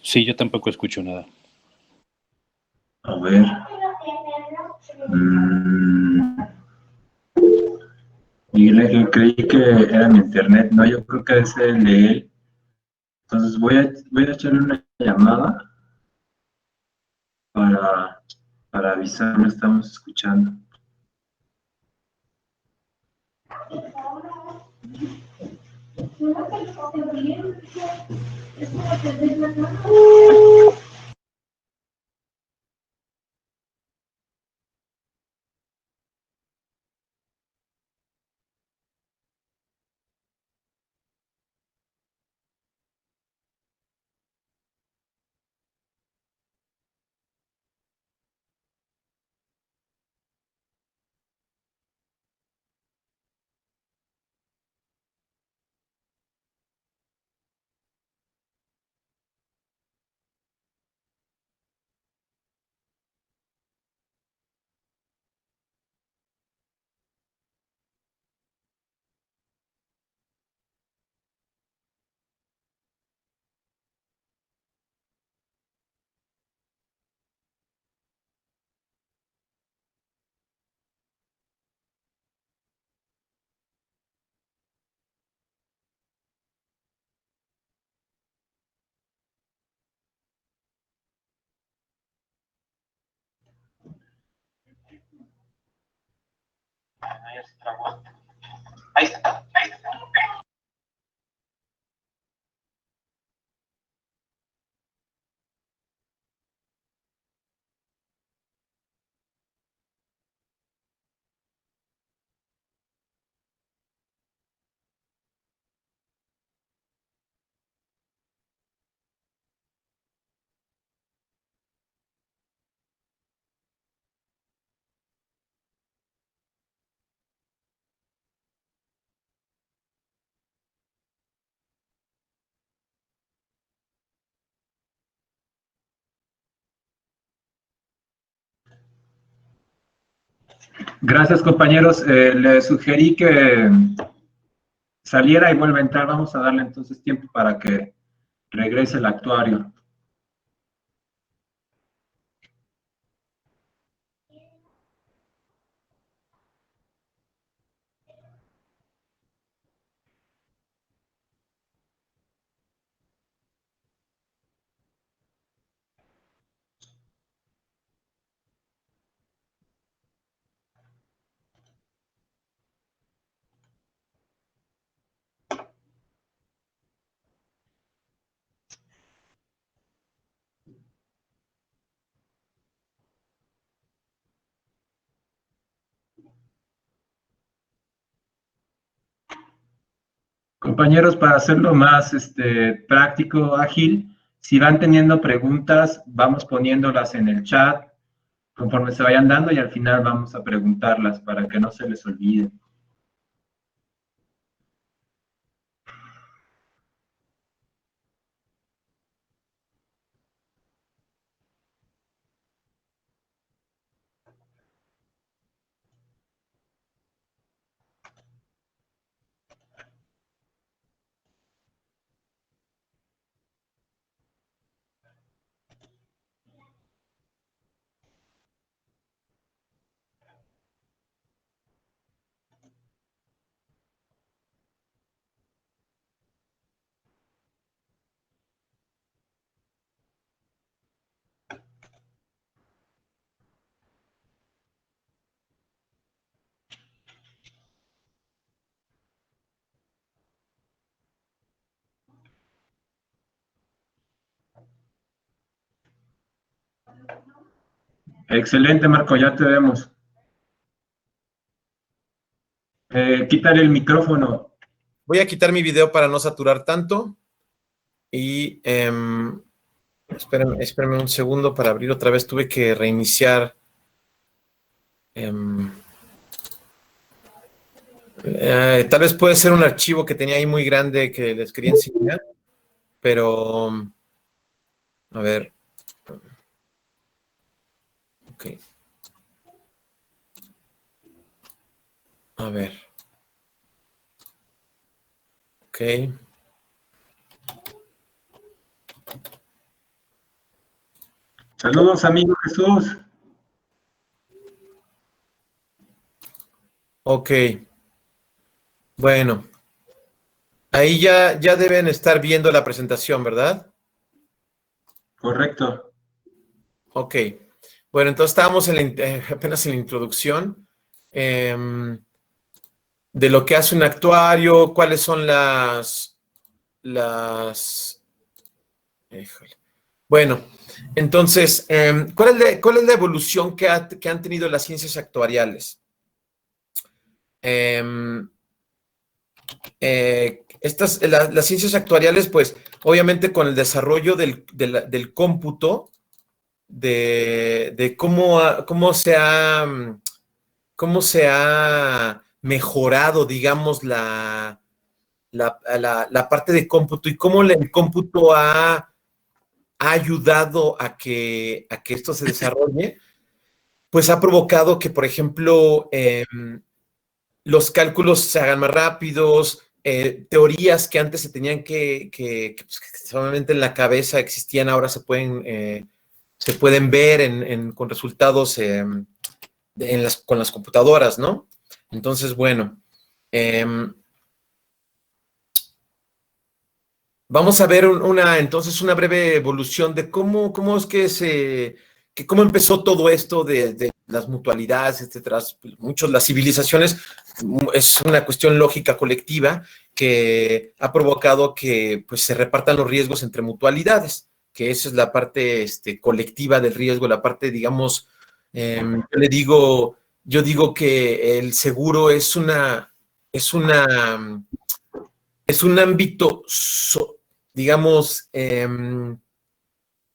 Sí, yo tampoco escucho nada. A ver. Y creí que era mi internet. No, yo creo que es el de él. Entonces voy a echarle una llamada para, para avisarme, estamos escuchando. Ahí está. Gracias, compañeros. Le sugerí que saliera y vuelva a entrar. Vamos a darle entonces tiempo para que regrese el actuario. Compañeros, para hacerlo más práctico, ágil, si van teniendo preguntas, vamos poniéndolas en el chat conforme se vayan dando y al final vamos a preguntarlas para que no se les olvide. Excelente, Marco, ya te vemos. Quítale el micrófono. Voy a quitar mi video para no saturar tanto. Y espérenme un segundo para abrir otra vez. Tuve que reiniciar. Tal vez puede ser un archivo que tenía ahí muy grande que les quería enseñar. Pero, a ver. Ok. A ver. Ok. Saludos, amigo Jesús. Ok, bueno, ahí ya deben estar viendo la presentación, ¿verdad? Correcto. Ok, bueno, entonces estábamos apenas en la introducción de lo que hace un actuario, cuáles son híjole. Bueno, entonces, ¿cuál es la evolución que han tenido las ciencias actuariales? Las ciencias actuariales, pues, obviamente con el desarrollo del cómputo, de cómo se ha mejorado, digamos, la parte de cómputo y cómo el cómputo ha ayudado a que esto se desarrolle, pues ha provocado que, por ejemplo, los cálculos se hagan más rápidos, teorías que antes se tenían que solamente en la cabeza existían, ahora se pueden ver con resultados con las computadoras, ¿no? Entonces, bueno, vamos a ver entonces una breve evolución de cómo es que cómo empezó todo esto de las mutualidades, etcétera. Las civilizaciones es una cuestión lógica colectiva que ha provocado que pues, se repartan los riesgos entre mutualidades, que esa es la parte colectiva del riesgo, la parte, digamos, yo digo que el seguro es un ámbito, digamos,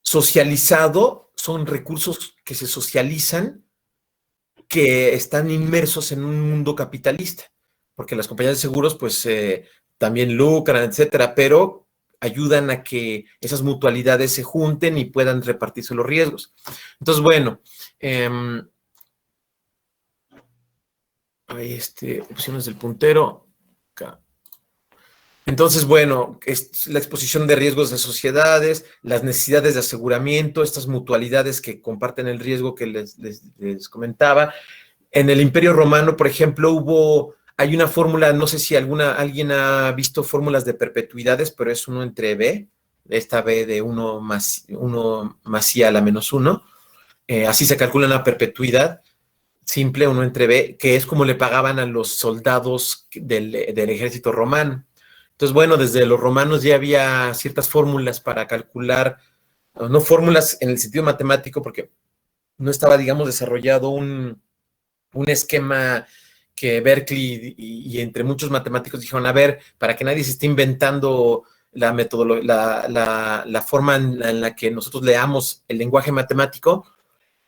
socializado, son recursos que se socializan, que están inmersos en un mundo capitalista, porque las compañías de seguros, pues, también lucran, etcétera, pero ayudan a que esas mutualidades se junten y puedan repartirse los riesgos. Entonces, bueno, hay opciones del puntero. Acá. Entonces, bueno, es la exposición de riesgos de sociedades, las necesidades de aseguramiento, estas mutualidades que comparten el riesgo que les comentaba. En el Imperio Romano, por ejemplo, hay una fórmula, no sé si alguien ha visto fórmulas de perpetuidades, pero es 1 entre B, esta B de 1 más I a la menos 1. Así se calcula una perpetuidad simple, 1 entre B, que es como le pagaban a los soldados del ejército romano. Entonces, bueno, desde los romanos ya había ciertas fórmulas para calcular, no fórmulas en el sentido matemático, porque no estaba, digamos, desarrollado un esquema que Berkeley y entre muchos matemáticos dijeron, a ver, para que nadie se esté inventando la forma en la que nosotros leamos el lenguaje matemático,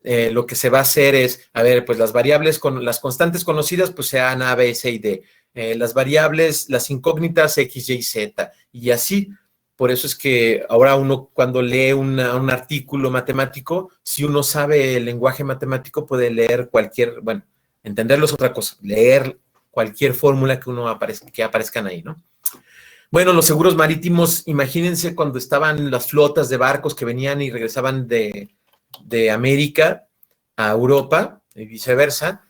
lo que se va a hacer es, a ver, pues las variables con las constantes conocidas, pues sean A, B, C y D. Las variables, las incógnitas X, Y, Z, y así. Por eso es que ahora uno cuando lee un artículo matemático, si uno sabe el lenguaje matemático, puede leer bueno, entenderlo es otra cosa, leer cualquier fórmula que aparezcan ahí, ¿no? Bueno, los seguros marítimos, imagínense cuando estaban las flotas de barcos que venían y regresaban de América a Europa y viceversa,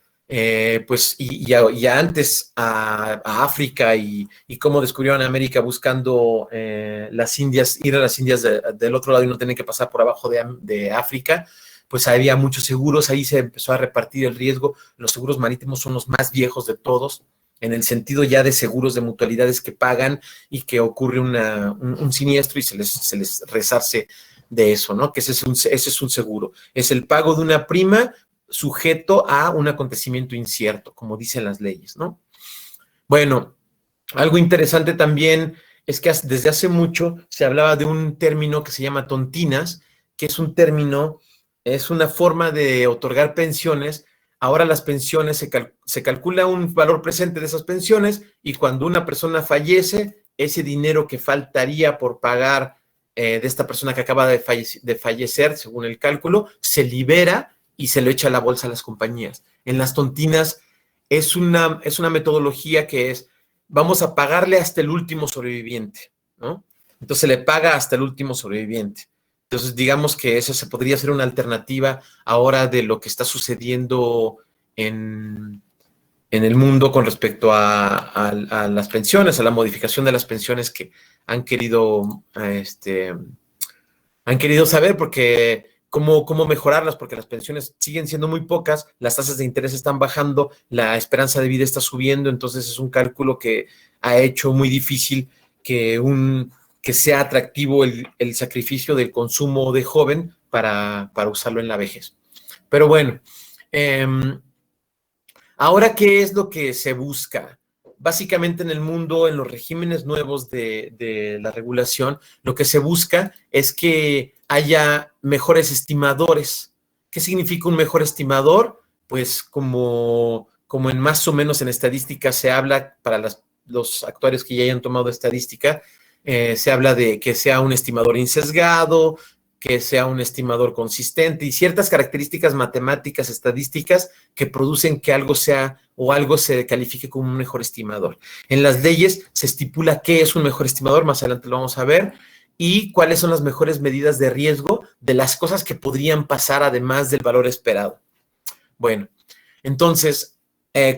pues y antes a África y cómo descubrieron América buscando las Indias, ir a las Indias del otro lado y no tener que pasar por abajo de África, pues había muchos seguros, ahí se empezó a repartir el riesgo. Los seguros marítimos son los más viejos de todos, en el sentido ya de seguros de mutualidades que pagan y que ocurre un siniestro y se les resarce de eso, ¿no? Que ese es un seguro. Es el pago de una prima sujeto a un acontecimiento incierto, como dicen las leyes, ¿no? Bueno, algo interesante también es que desde hace mucho se hablaba de un término que se llama tontinas, que es un término, es una forma de otorgar pensiones. Ahora las pensiones se calcula un valor presente de esas pensiones y cuando una persona fallece, ese dinero que faltaría por pagar de esta persona que acaba de fallecer, según el cálculo, se libera y se lo echa a la bolsa a las compañías. En las tontinas es una metodología que es, vamos a pagarle hasta el último sobreviviente, ¿no? Entonces se le paga hasta el último sobreviviente. Entonces, digamos que esa se podría ser una alternativa ahora de lo que está sucediendo en el mundo con respecto a las pensiones, a la modificación de las pensiones que han querido, han querido saber porque cómo mejorarlas, porque las pensiones siguen siendo muy pocas, las tasas de interés están bajando, la esperanza de vida está subiendo, entonces es un cálculo que ha hecho muy difícil que sea atractivo el sacrificio del consumo de joven para usarlo en la vejez. Pero bueno, ahora, ¿qué es lo que se busca? Básicamente en el mundo, en los regímenes nuevos de la regulación, lo que se busca es que haya mejores estimadores. ¿Qué significa un mejor estimador? Pues como en más o menos en estadística se habla, para los actuarios que ya hayan tomado estadística, se habla de que sea un estimador insesgado, que sea un estimador consistente y ciertas características matemáticas, estadísticas que producen que algo sea o algo se califique como un mejor estimador. En las leyes se estipula qué es un mejor estimador, más adelante lo vamos a ver, y cuáles son las mejores medidas de riesgo de las cosas que podrían pasar además del valor esperado. Bueno, entonces,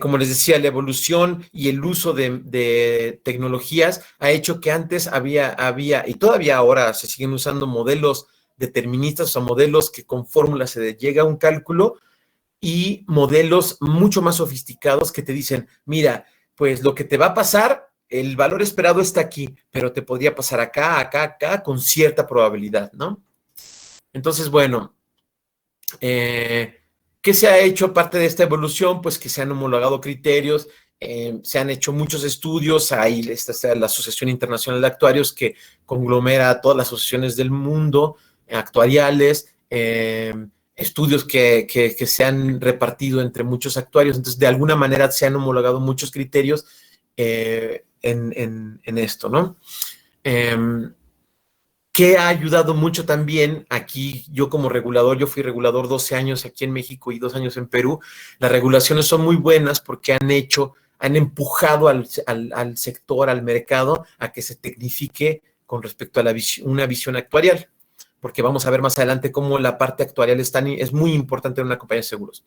como les decía, la evolución y el uso de tecnologías ha hecho que antes había, y todavía ahora se siguen usando modelos deterministas, o sea, modelos que con fórmulas se llega a un cálculo, y modelos mucho más sofisticados que te dicen, mira, pues lo que te va a pasar, el valor esperado está aquí, pero te podría pasar acá, acá, acá, con cierta probabilidad, ¿no? Entonces, bueno, ¿qué se ha hecho aparte de esta evolución? Pues que se han homologado criterios, se han hecho muchos estudios, hay la Asociación Internacional de Actuarios que conglomera a todas las asociaciones del mundo, actuariales, estudios que se han repartido entre muchos actuarios, entonces de alguna manera se han homologado muchos criterios en esto, ¿no? Que ha ayudado mucho también aquí, yo como regulador, yo fui regulador 12 años aquí en México y 2 años en Perú, las regulaciones son muy buenas porque han empujado al sector, al mercado, a que se tecnifique con respecto a una visión actuarial, porque vamos a ver más adelante cómo la parte actuarial es muy importante en una compañía de seguros.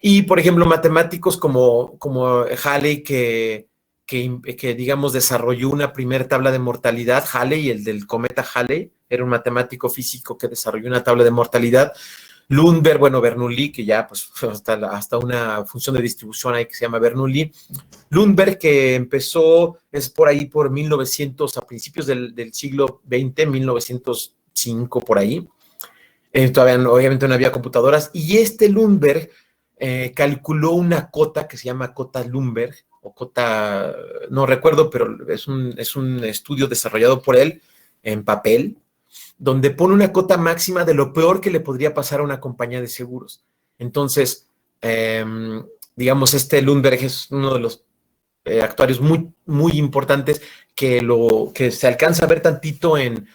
Y, por ejemplo, matemáticos como Halley, que digamos, desarrolló una primera tabla de mortalidad, Halley, el del cometa Halley, era un matemático físico que desarrolló una tabla de mortalidad. Lundberg, bueno, Bernoulli, que ya pues hasta una función de distribución ahí que se llama Bernoulli. Lundberg, que empezó, es por ahí por 1900, a principios del siglo XX, 1905, por ahí. Todavía obviamente no había computadoras. Y Lundberg calculó una cota que se llama cota Lundberg, o cota, no recuerdo, pero es un estudio desarrollado por él en papel, donde pone una cota máxima de lo peor que le podría pasar a una compañía de seguros. Entonces, digamos, Lundberg es uno de los actuarios muy, muy importantes que se alcanza a ver tantito en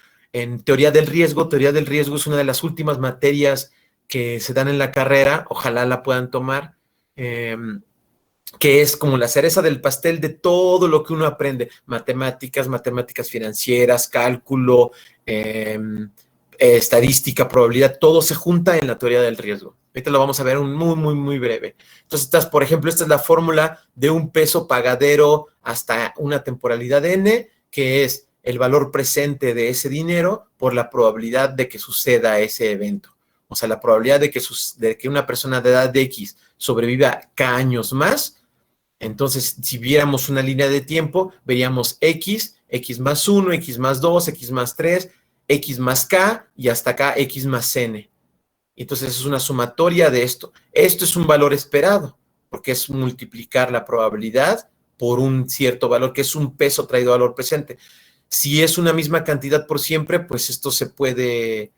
teoría del riesgo. Teoría del riesgo es una de las últimas materias que se dan en la carrera, ojalá la puedan tomar, que es como la cereza del pastel de todo lo que uno aprende, matemáticas financieras, cálculo, estadística, probabilidad, todo se junta en la teoría del riesgo. Ahorita lo vamos a ver muy, muy, muy breve. Entonces, por ejemplo, esta es la fórmula de un peso pagadero hasta una temporalidad N, que es el valor presente de ese dinero por la probabilidad de que suceda ese evento. O sea, la probabilidad de que una persona de edad de X sobreviva K años más. Entonces, si viéramos una línea de tiempo, veríamos X más 1, X más 2, X más 3, X más K y hasta acá X más N. Entonces, es una sumatoria de esto. Esto es un valor esperado, porque es multiplicar la probabilidad por un cierto valor, que es un peso traído a valor presente. Si es una misma cantidad por siempre, pues esto se puede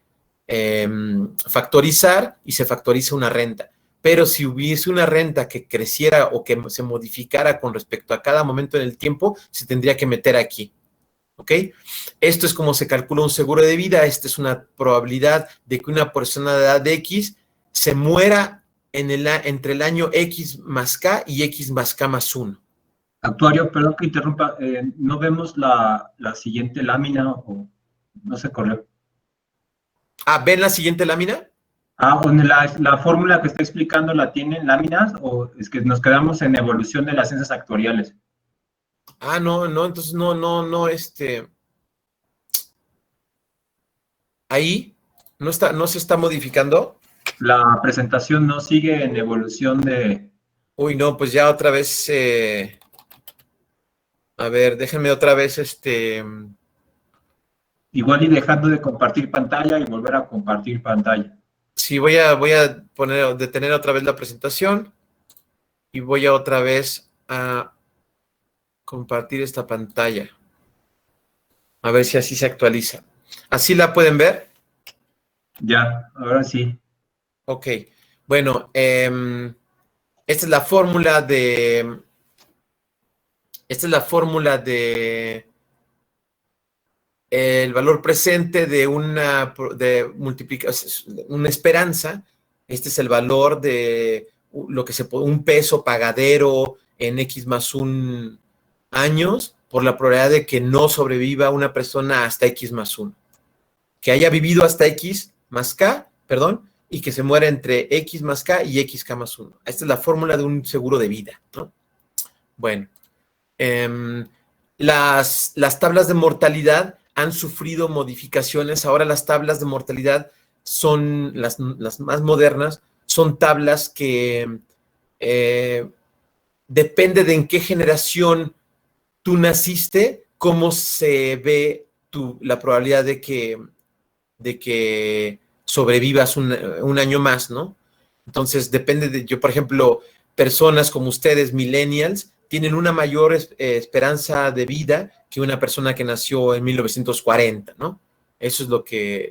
factorizar y se factoriza una renta. Pero si hubiese una renta que creciera o que se modificara con respecto a cada momento en el tiempo, se tendría que meter aquí. ¿Ok? Esto es como se calcula un seguro de vida. Esta es una probabilidad de que una persona de edad de X se muera entre el año X más K y X más K más 1. Actuario, perdón que interrumpa, ¿no vemos la siguiente lámina o no se corrió? ¿ven la siguiente lámina? La fórmula que está explicando la tiene en láminas o es que nos quedamos en evolución de las ciencias actuariales. No, entonces no, ahí no se está modificando. La presentación no sigue en evolución de... Uy, no, pues ya otra vez, a ver, déjenme otra vez, Igual y dejando de compartir pantalla y volver a compartir pantalla. sí, voy a detener otra vez la presentación y voy a otra vez a compartir esta pantalla. A ver si así se actualiza. ¿Así la pueden ver? Ya, ahora sí. Ok. Bueno, esta es la fórmula de... Esta es la fórmula de el valor presente de una esperanza. Este es el valor de lo que un peso pagadero en X más 1 años por la probabilidad de que no sobreviva una persona hasta X más 1. Que haya vivido hasta X más K, perdón, y que se muera entre X más K y XK más 1. Esta es la fórmula de un seguro de vida, ¿no? Bueno, las tablas de mortalidad han sufrido modificaciones. Ahora las tablas de mortalidad son las más modernas, son tablas que depende de en qué generación tú naciste, cómo se ve la probabilidad de que sobrevivas un año más, ¿no? Entonces depende de, yo por ejemplo, personas como ustedes, millennials, tienen una mayor esperanza de vida que una persona que nació en 1940, ¿no? Eso es lo que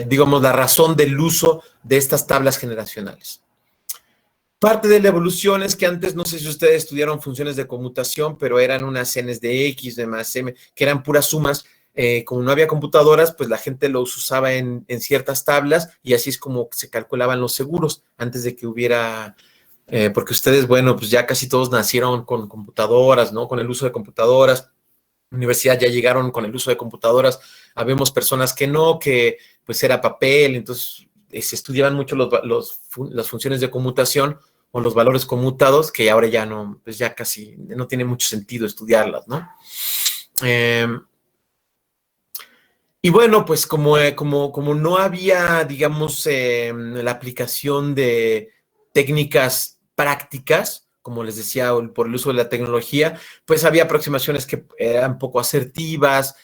digamos, la razón del uso de estas tablas generacionales. Parte de la evolución es que antes, no sé si ustedes estudiaron funciones de conmutación, pero eran unas n's de x, de más m, que eran puras sumas. Como no había computadoras, pues la gente los usaba en ciertas tablas y así es como se calculaban los seguros antes de que hubiera... porque ustedes, bueno, pues ya casi todos nacieron con computadoras, ¿no? Con el uso de computadoras. Universidad ya llegaron con el uso de computadoras. Habemos personas que no, que pues era papel, entonces se estudiaban mucho las funciones de conmutación o los valores conmutados, que ahora ya no, pues ya casi no tiene mucho sentido estudiarlas, ¿no? Y bueno, pues como no había, digamos, la aplicación de técnicas prácticas, como les decía, por el uso de la tecnología, pues había aproximaciones que eran poco asertivas,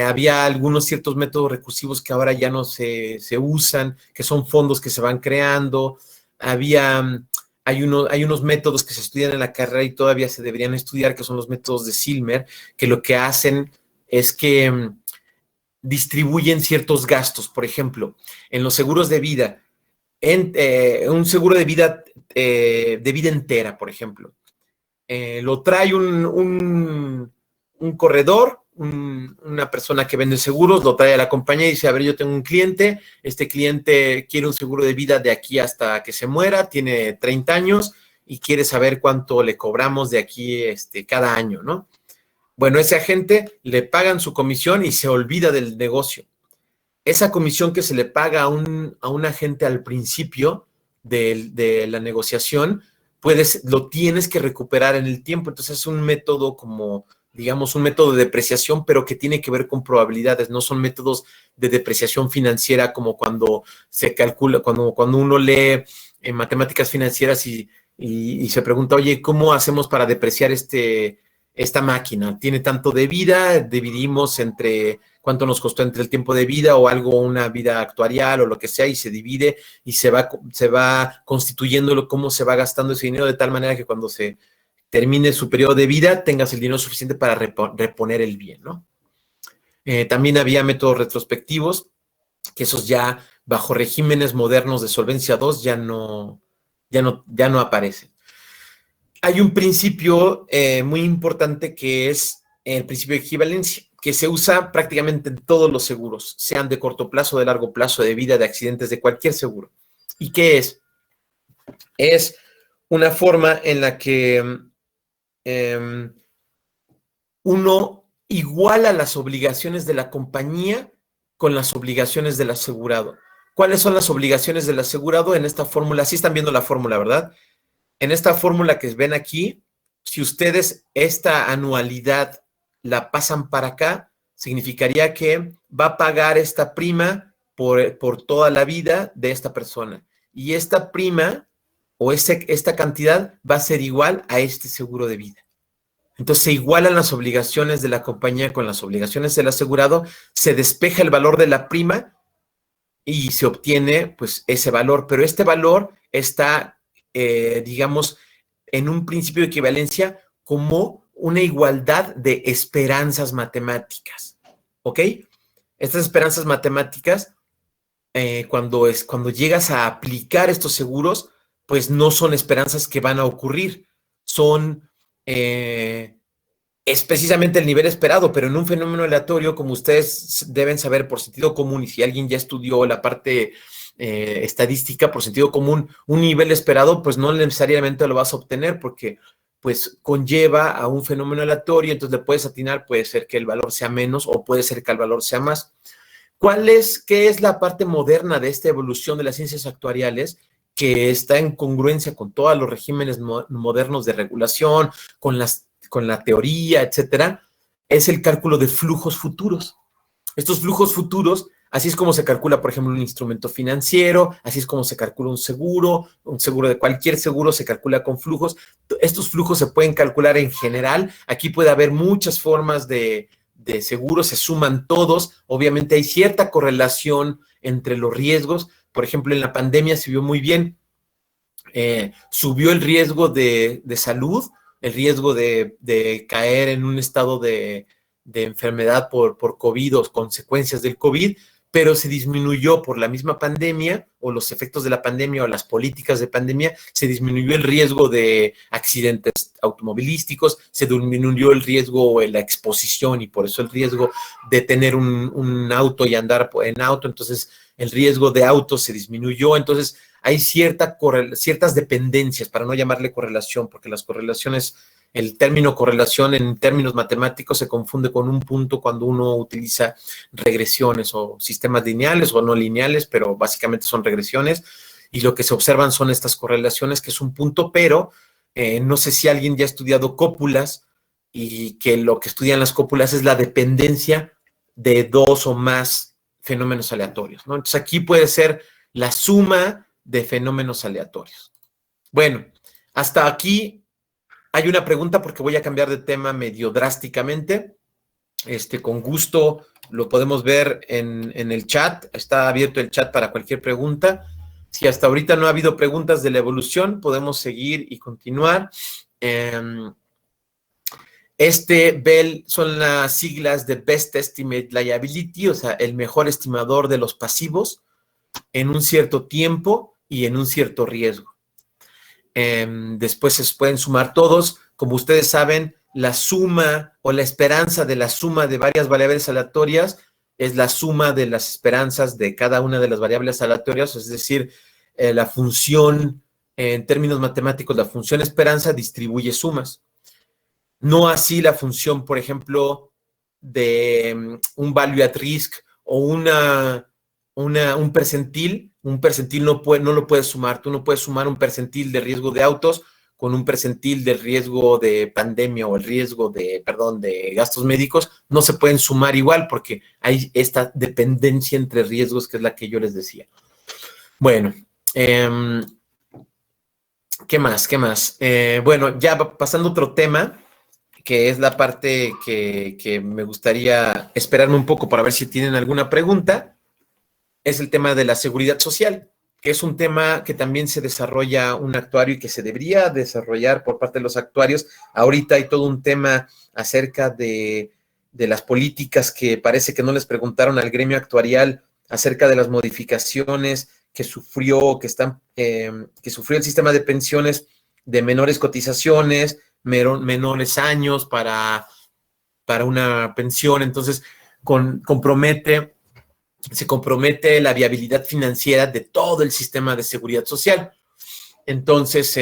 había algunos ciertos métodos recursivos que ahora ya no se usan, que son fondos que se van creando, hay unos métodos que se estudian en la carrera y todavía se deberían estudiar, que son los métodos de Silmer, que lo que hacen es que distribuyen ciertos gastos. Por ejemplo, en los seguros de vida, un seguro de vida entera, por ejemplo, lo trae un corredor, una persona que vende seguros, lo trae a la compañía y dice, a ver, yo tengo un cliente, este cliente quiere un seguro de vida de aquí hasta que se muera, tiene 30 años y quiere saber cuánto le cobramos de aquí cada año, ¿no? Bueno, ese agente le pagan su comisión y se olvida del negocio. Esa comisión que se le paga a un agente al principio de la negociación, lo tienes que recuperar en el tiempo. Entonces es un método como, digamos, un método de depreciación, pero que tiene que ver con probabilidades. No son métodos de depreciación financiera como cuando se calcula, cuando uno lee en matemáticas financieras y se pregunta, oye, ¿cómo hacemos para depreciar esta máquina? Tiene tanto de vida, dividimos entre cuánto nos costó entre el tiempo de vida o algo, una vida actuarial o lo que sea, y se divide y se va constituyendo cómo se va gastando ese dinero de tal manera que cuando se termine su periodo de vida tengas el dinero suficiente para reponer el bien, ¿no? También había métodos retrospectivos, que esos ya bajo regímenes modernos de solvencia 2 ya no aparecen. Hay un principio muy importante que es el principio de equivalencia, que se usa prácticamente en todos los seguros, sean de corto plazo, de largo plazo, de vida, de accidentes, de cualquier seguro. ¿Y qué es? Es una forma en la que uno iguala las obligaciones de la compañía con las obligaciones del asegurado. ¿Cuáles son las obligaciones del asegurado en esta fórmula? Sí están viendo la fórmula, ¿verdad? En esta fórmula que ven aquí, si ustedes esta anualidad la pasan para acá, significaría que va a pagar esta prima por toda la vida de esta persona. Y esta prima o esta cantidad va a ser igual a este seguro de vida. Entonces se igualan las obligaciones de la compañía con las obligaciones del asegurado, se despeja el valor de la prima y se obtiene pues ese valor, pero este valor está, digamos, en un principio de equivalencia como una igualdad de esperanzas matemáticas, ¿ok? Estas esperanzas matemáticas, cuando llegas a aplicar estos seguros, pues no son esperanzas que van a ocurrir, son, es precisamente el nivel esperado, pero en un fenómeno aleatorio, como ustedes deben saber por sentido común, y si alguien ya estudió la parte estadística por sentido común, un nivel esperado, pues no necesariamente lo vas a obtener porque pues conlleva a un fenómeno aleatorio, entonces le puedes atinar, puede ser que el valor sea menos o puede ser que el valor sea más. ¿Qué es la parte moderna de esta evolución de las ciencias actuariales que está en congruencia con todos los regímenes modernos de regulación, con la teoría, etcétera? Es el cálculo de flujos futuros. Estos flujos futuros, así es como se calcula, por ejemplo, un instrumento financiero, así es como se calcula un seguro de cualquier seguro se calcula con flujos. Estos flujos se pueden calcular en general. Aquí puede haber muchas formas de seguros, se suman todos. Obviamente hay cierta correlación entre los riesgos. Por ejemplo, en la pandemia se vio muy bien. Subió el riesgo de salud, el riesgo de caer en un estado de enfermedad por COVID o consecuencias del COVID, pero se disminuyó por la misma pandemia o los efectos de la pandemia o las políticas de pandemia, se disminuyó el riesgo de accidentes automovilísticos, se disminuyó el riesgo o la exposición y por eso el riesgo de tener un auto y andar en auto, entonces el riesgo de auto se disminuyó, entonces hay ciertas dependencias, para no llamarle correlación, porque las correlaciones, el término correlación en términos matemáticos se confunde con un punto cuando uno utiliza regresiones o sistemas lineales o no lineales, pero básicamente son regresiones, y lo que se observan son estas correlaciones, que es un punto, pero no sé si alguien ya ha estudiado cópulas, y que lo que estudian las cópulas es la dependencia de dos o más fenómenos aleatorios, ¿no? Entonces aquí puede ser la suma de fenómenos aleatorios. Bueno, hasta aquí hay una pregunta porque voy a cambiar de tema medio drásticamente. Con gusto lo podemos ver en el chat. Está abierto el chat para cualquier pregunta. Si hasta ahorita no ha habido preguntas de la evolución, podemos seguir y continuar. BEL son las siglas de Best Estimate Liability, o sea, el mejor estimador de los pasivos en un cierto tiempo y en un cierto riesgo. Después se pueden sumar todos. Como ustedes saben, la suma o la esperanza de la suma de varias variables aleatorias es la suma de las esperanzas de cada una de las variables aleatorias, es decir, la función, en términos matemáticos, la función esperanza distribuye sumas. No así la función, por ejemplo, de un value at risk o un percentil. Un percentil no lo puedes sumar. Tú no puedes sumar un percentil de riesgo de autos con un percentil de riesgo de pandemia o el riesgo de gastos médicos. No se pueden sumar igual porque hay esta dependencia entre riesgos que es la que yo les decía. Bueno, ¿qué más? Bueno, ya pasando a otro tema, que es la parte que me gustaría esperarme un poco para ver si tienen alguna pregunta. Es el tema de la seguridad social, que es un tema que también se desarrolla un actuario y que se debería desarrollar por parte de los actuarios. Ahorita hay todo un tema acerca de las políticas que parece que no les preguntaron al gremio actuarial acerca de las modificaciones que sufrió el sistema de pensiones de menores cotizaciones, menores años para una pensión. Entonces, se compromete la viabilidad financiera de todo el sistema de seguridad social. Entonces,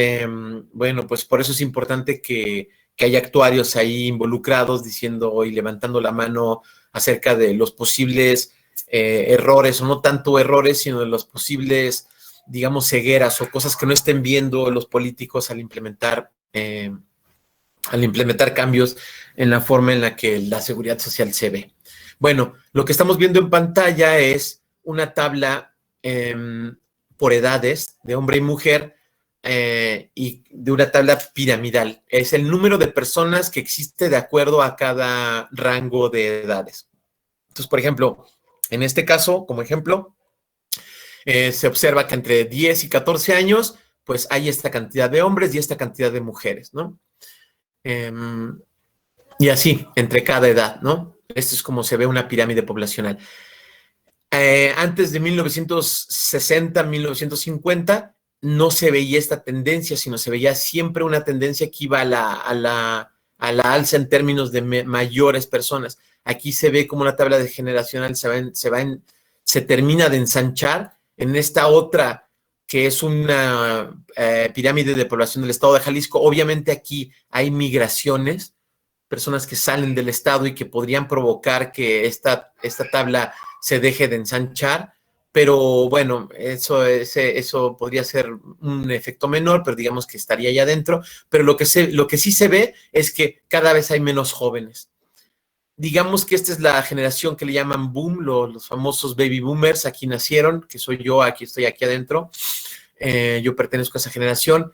bueno, pues por eso es importante que haya actuarios ahí involucrados diciendo y levantando la mano acerca de los posibles errores, o no tanto errores, sino de los posibles, digamos, cegueras o cosas que no estén viendo los políticos al implementar cambios en la forma en la que la seguridad social se ve. Bueno, lo que estamos viendo en pantalla es una tabla por edades de hombre y mujer y de una tabla piramidal. Es el número de personas que existe de acuerdo a cada rango de edades. Entonces, por ejemplo, en este caso, como ejemplo, se observa que entre 10 y 14 años, pues hay esta cantidad de hombres y esta cantidad de mujeres, ¿no? Y así, entre cada edad, ¿no? Esto es como se ve una pirámide poblacional. Antes de 1960, 1950, no se veía esta tendencia, sino se veía siempre una tendencia que iba a la alza en términos de mayores personas. Aquí se ve como una tabla de generacional se termina de ensanchar en esta otra que es una pirámide de población del estado de Jalisco. Obviamente aquí hay migraciones, personas que salen del estado y que podrían provocar que esta tabla se deje de ensanchar, pero bueno, eso podría ser un efecto menor, pero digamos que estaría allá adentro. Pero lo que sí se ve es que cada vez hay menos jóvenes. Digamos que esta es la generación que le llaman boom, los famosos baby boomers. Aquí nacieron, que soy yo, aquí estoy aquí adentro. Yo pertenezco a esa generación.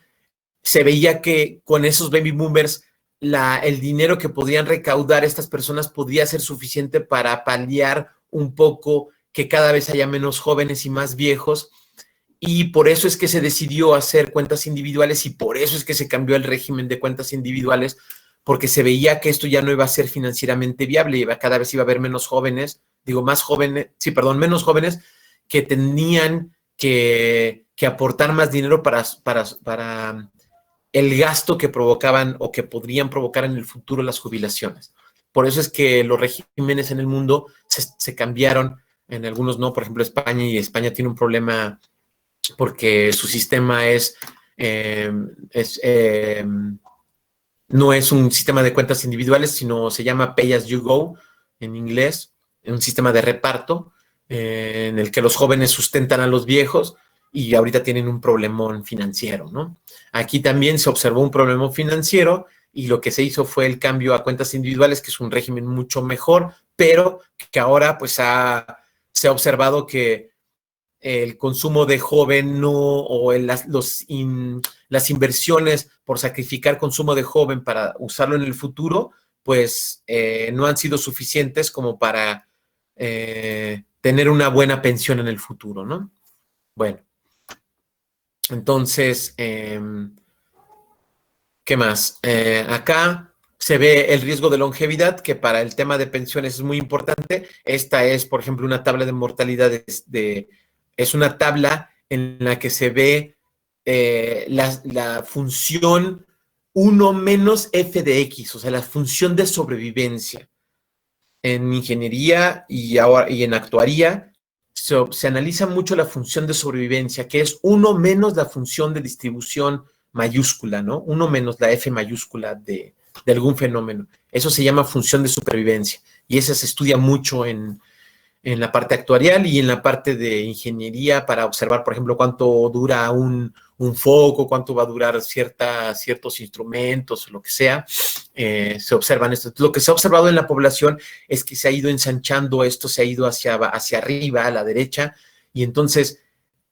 Se veía que con esos baby boomers el dinero que podrían recaudar estas personas podría ser suficiente para paliar un poco que cada vez haya menos jóvenes y más viejos, y por eso es que se decidió hacer cuentas individuales y por eso es que se cambió el régimen de cuentas individuales, porque se veía que esto ya no iba a ser financieramente viable, cada vez iba a haber menos jóvenes, menos jóvenes que tenían que aportar más dinero para el gasto que provocaban o que podrían provocar en el futuro las jubilaciones. Por eso es que los regímenes en el mundo se cambiaron, en algunos no, por ejemplo España, y España tiene un problema porque su sistema no es un sistema de cuentas individuales, sino se llama Pay as you go en inglés, un sistema de reparto en el que los jóvenes sustentan a los viejos y ahorita tienen un problemón financiero, ¿no? Aquí también se observó un problemón financiero y lo que se hizo fue el cambio a cuentas individuales, que es un régimen mucho mejor, pero que ahora pues se ha observado que el consumo de joven las inversiones por sacrificar consumo de joven para usarlo en el futuro, pues no han sido suficientes como para tener una buena pensión en el futuro, ¿no? Bueno, entonces, ¿qué más? Acá se ve el riesgo de longevidad, que para el tema de pensiones es muy importante. Esta es, por ejemplo, una tabla de mortalidad es una tabla en la que se ve la función 1 menos f de x, o sea, la función de sobrevivencia. En ingeniería y en actuaría se analiza mucho la función de sobrevivencia, que es 1 menos la función de distribución mayúscula, ¿no? 1 menos la f mayúscula de algún fenómeno. Eso se llama función de supervivencia y esa se estudia mucho en la parte actuarial y en la parte de ingeniería para observar, por ejemplo, cuánto dura un foco, cuánto va a durar ciertos instrumentos o lo que sea. Se observan esto. Lo que se ha observado en la población es que se ha ido ensanchando esto, se ha ido hacia arriba, a la derecha, y entonces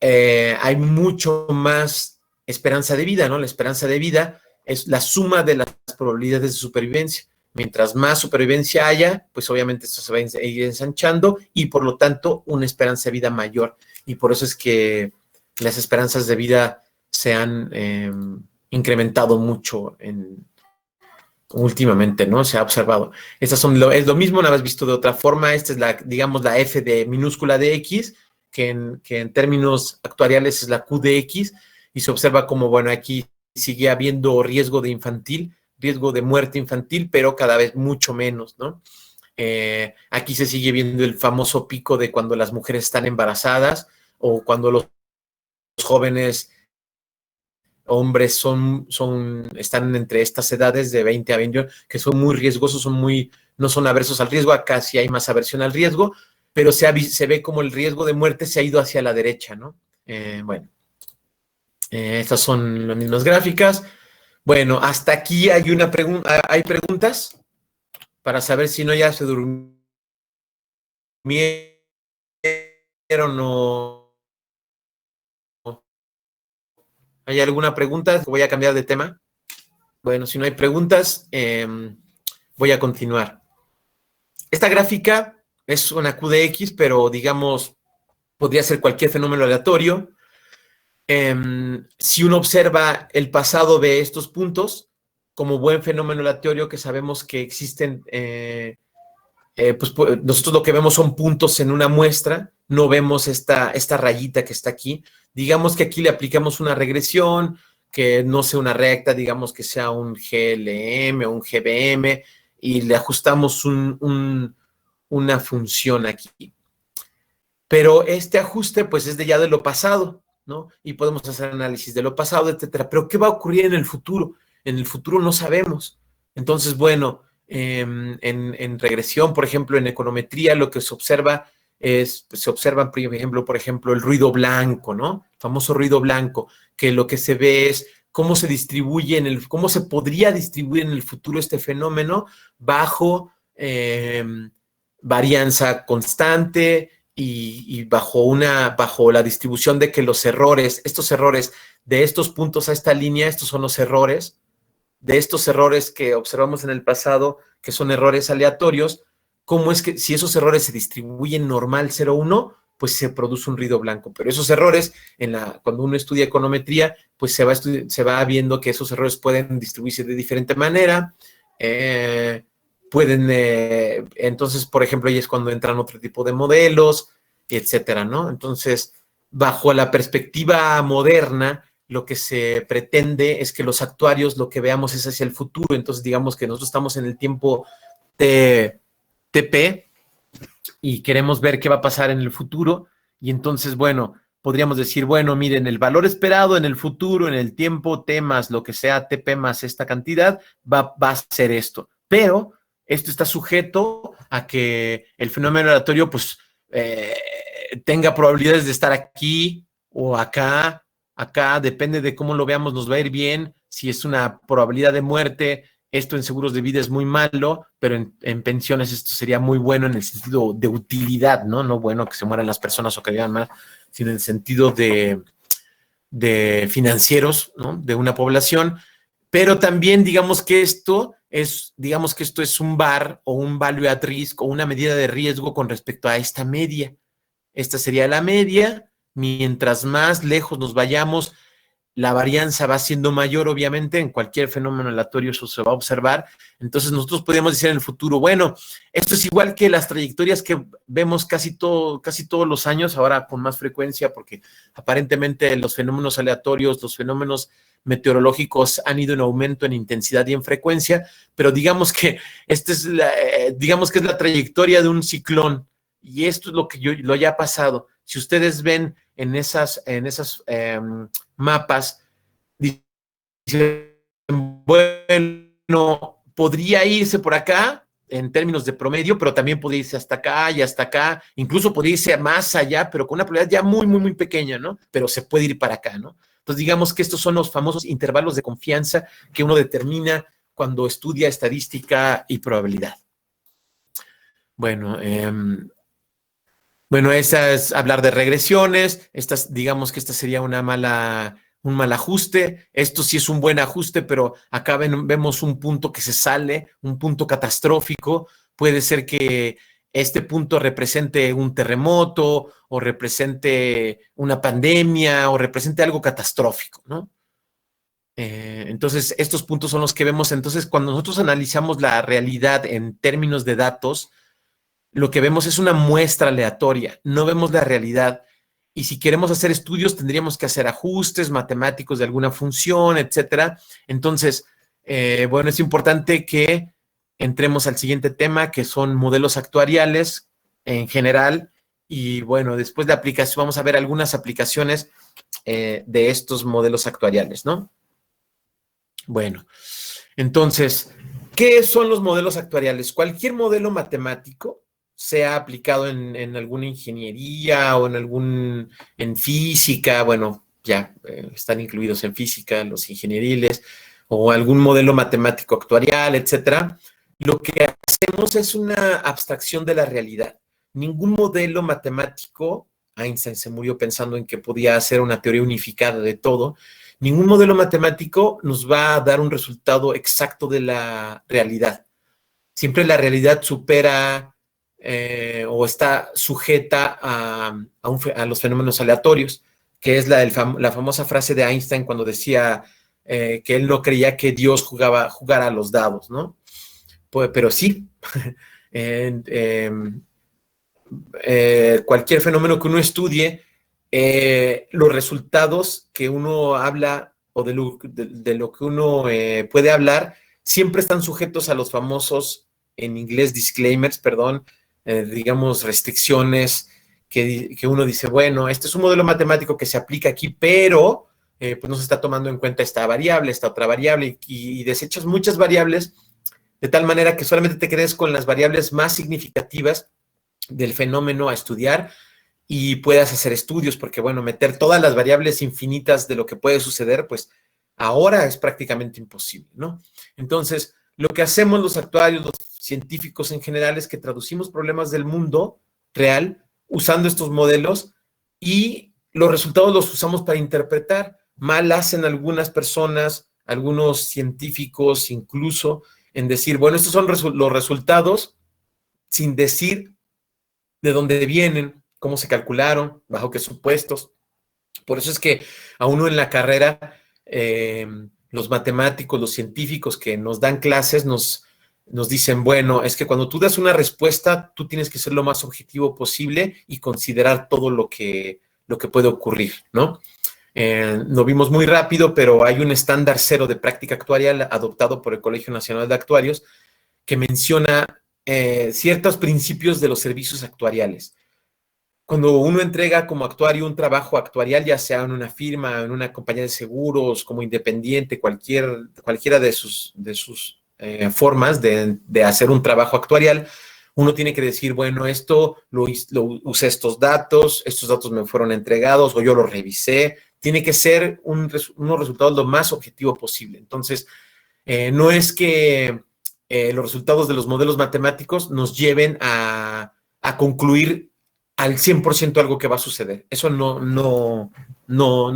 hay mucho más esperanza de vida, ¿no? La esperanza de vida es la suma de las probabilidades de supervivencia. Mientras más supervivencia haya, pues obviamente esto se va a ir ensanchando y por lo tanto una esperanza de vida mayor. Y por eso es que las esperanzas de vida se han incrementado mucho últimamente, ¿no? Se ha observado. Es lo mismo, nada más visto de otra forma. Esta es digamos, la f de minúscula de x, que en términos actuariales es la q de x, y se observa como, bueno, aquí sigue habiendo riesgo de muerte infantil, pero cada vez mucho menos, ¿no? Aquí se sigue viendo el famoso pico de cuando las mujeres están embarazadas o cuando los jóvenes hombres están entre estas edades de 20 a 21, que son muy riesgosos, no son aversos al riesgo. Acá sí hay más aversión al riesgo, pero se ve como el riesgo de muerte se ha ido hacia la derecha, ¿no? Bueno, estas son las mismas gráficas. Bueno, hasta aquí hay una pregunta, hay preguntas para saber si no ya se durmieron o... ¿Hay alguna pregunta? Voy a cambiar de tema. Bueno, si no hay preguntas, voy a continuar. Esta gráfica es una QDX, pero digamos, podría ser cualquier fenómeno aleatorio. Si uno observa el pasado de estos puntos, como buen fenómeno aleatorio que sabemos que existen, pues nosotros lo que vemos son puntos en una muestra, no vemos esta rayita que está aquí. Digamos que aquí le aplicamos una regresión, que no sea una recta, digamos que sea un GLM o un GBM, y le ajustamos una función aquí. Pero este ajuste, pues, es ya de lo pasado, ¿no? Y podemos hacer análisis de lo pasado, etcétera. Pero, ¿qué va a ocurrir en el futuro? En el futuro no sabemos. Entonces, bueno, en regresión, por ejemplo, en econometría, lo que se observa es, se observa, por ejemplo, el ruido blanco, ¿no? El famoso ruido blanco, que lo que se ve es cómo se distribuye cómo se podría distribuir en el futuro este fenómeno bajo varianza constante y bajo la distribución de que los errores, estos errores de estos puntos a esta línea, estos son los errores, de estos errores que observamos en el pasado, que son errores aleatorios, cómo es que si esos errores se distribuyen normal 0,1, pues se produce un ruido blanco. Pero esos errores, cuando uno estudia econometría, pues se va viendo que esos errores pueden distribuirse de diferente manera, entonces, por ejemplo, ahí es cuando entran otro tipo de modelos, etcétera, ¿no? Entonces, bajo la perspectiva moderna, lo que se pretende es que los actuarios lo que veamos es hacia el futuro. Entonces, digamos que nosotros estamos en el tiempo TP y queremos ver qué va a pasar en el futuro. Y entonces, bueno, podríamos decir, bueno, miren, el valor esperado en el futuro, en el tiempo T más lo que sea TP más esta cantidad, va a ser esto. Pero esto está sujeto a que el fenómeno aleatorio, pues, tenga probabilidades de estar aquí o acá, depende de cómo lo veamos, nos va a ir bien. Si es una probabilidad de muerte, esto en seguros de vida es muy malo, pero en pensiones esto sería muy bueno en el sentido de utilidad, ¿no? No bueno que se mueran las personas o que vivan mal, sino en el sentido de financieros, ¿no? De una población. Pero también digamos que esto es un VAR o un value at risk o una medida de riesgo con respecto a esta media. Esta sería la media. Mientras más lejos nos vayamos, la varianza va siendo mayor, obviamente, en cualquier fenómeno aleatorio eso se va a observar. Entonces nosotros podríamos decir en el futuro, bueno, esto es igual que las trayectorias que vemos casi todos los años, ahora con más frecuencia, porque aparentemente los fenómenos aleatorios, los fenómenos meteorológicos han ido en aumento en intensidad y en frecuencia, pero digamos que es la trayectoria de un ciclón, y esto es lo que lo ya ha pasado. Si ustedes ven en esas mapas, dicen, bueno, podría irse por acá en términos de promedio, pero también podría irse hasta acá y hasta acá, incluso podría irse más allá, pero con una probabilidad ya muy, muy, muy pequeña, ¿no? Pero se puede ir para acá, ¿no? Entonces, digamos que estos son los famosos intervalos de confianza que uno determina cuando estudia estadística y probabilidad. Bueno, esa es hablar de regresiones. Digamos que esta sería un mal ajuste. Esto sí es un buen ajuste, pero acá vemos un punto que se sale, un punto catastrófico. Puede ser que este punto represente un terremoto o represente una pandemia o represente algo catastrófico, ¿no? Entonces, estos puntos son los que vemos. Entonces, cuando nosotros analizamos la realidad en términos de datos, lo que vemos es una muestra aleatoria, no vemos la realidad. Y si queremos hacer estudios, tendríamos que hacer ajustes matemáticos de alguna función, etcétera. Entonces, bueno, es importante que entremos al siguiente tema, que son modelos actuariales en general. Y bueno, después de aplicación, vamos a ver algunas aplicaciones de estos modelos actuariales, ¿no? Bueno, entonces, ¿qué son los modelos actuariales? Cualquier modelo matemático, sea aplicado en alguna ingeniería o en física, bueno, ya están incluidos en física los ingenieriles, o algún modelo matemático actuarial, etcétera, lo que hacemos es una abstracción de la realidad. Ningún modelo matemático, Einstein se murió pensando en que podía hacer una teoría unificada de todo, ningún modelo matemático nos va a dar un resultado exacto de la realidad. Siempre la realidad supera o está sujeta a los fenómenos aleatorios, que es la famosa frase de Einstein cuando decía que él no creía que Dios jugara a los dados, ¿no? Pues, pero sí, cualquier fenómeno que uno estudie, los resultados que uno habla o de lo que uno puede hablar, siempre están sujetos a los famosos, en inglés, disclaimers, perdón, digamos, restricciones, que uno dice, bueno, este es un modelo matemático que se aplica aquí, pero pues no se está tomando en cuenta esta variable, esta otra variable, y desechas muchas variables, de tal manera que solamente te quedes con las variables más significativas del fenómeno a estudiar y puedas hacer estudios, porque bueno, meter todas las variables infinitas de lo que puede suceder, pues ahora es prácticamente imposible, ¿no? Entonces, lo que hacemos los actuarios, los científicos en general, es que traducimos problemas del mundo real usando estos modelos y los resultados los usamos para interpretar. Mal hacen algunas personas, algunos científicos incluso, en decir, bueno, estos son los resultados, sin decir de dónde vienen, cómo se calcularon, bajo qué supuestos. Por eso es que a uno en la carrera, los matemáticos, los científicos que nos dan clases nos dicen, bueno, es que cuando tú das una respuesta, tú tienes que ser lo más objetivo posible y considerar todo lo que puede ocurrir, ¿no? Lo vimos muy rápido, pero hay un estándar cero de práctica actuarial adoptado por el Colegio Nacional de Actuarios que menciona ciertos principios de los servicios actuariales. Cuando uno entrega como actuario un trabajo actuarial, ya sea en una firma, en una compañía de seguros, como independiente, cualquiera de sus formas de hacer un trabajo actuarial, uno tiene que decir, bueno, esto usé estos datos me fueron entregados o yo los revisé. Tiene que ser unos resultados lo más objetivo posible. Entonces, no es que los resultados de los modelos matemáticos nos lleven a concluir al 100% algo que va a suceder. Eso no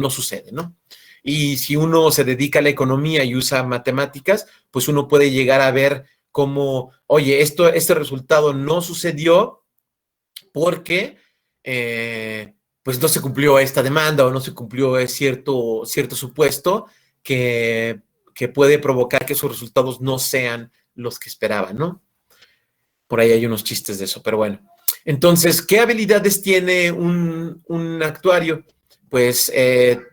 sucede, ¿no? Y si uno se dedica a la economía y usa matemáticas, pues uno puede llegar a ver cómo, oye, este resultado no sucedió porque pues no se cumplió esta demanda o no se cumplió cierto supuesto que puede provocar que esos resultados no sean los que esperaban, ¿no? Por ahí hay unos chistes de eso, pero bueno. Entonces, ¿qué habilidades tiene un actuario? Pues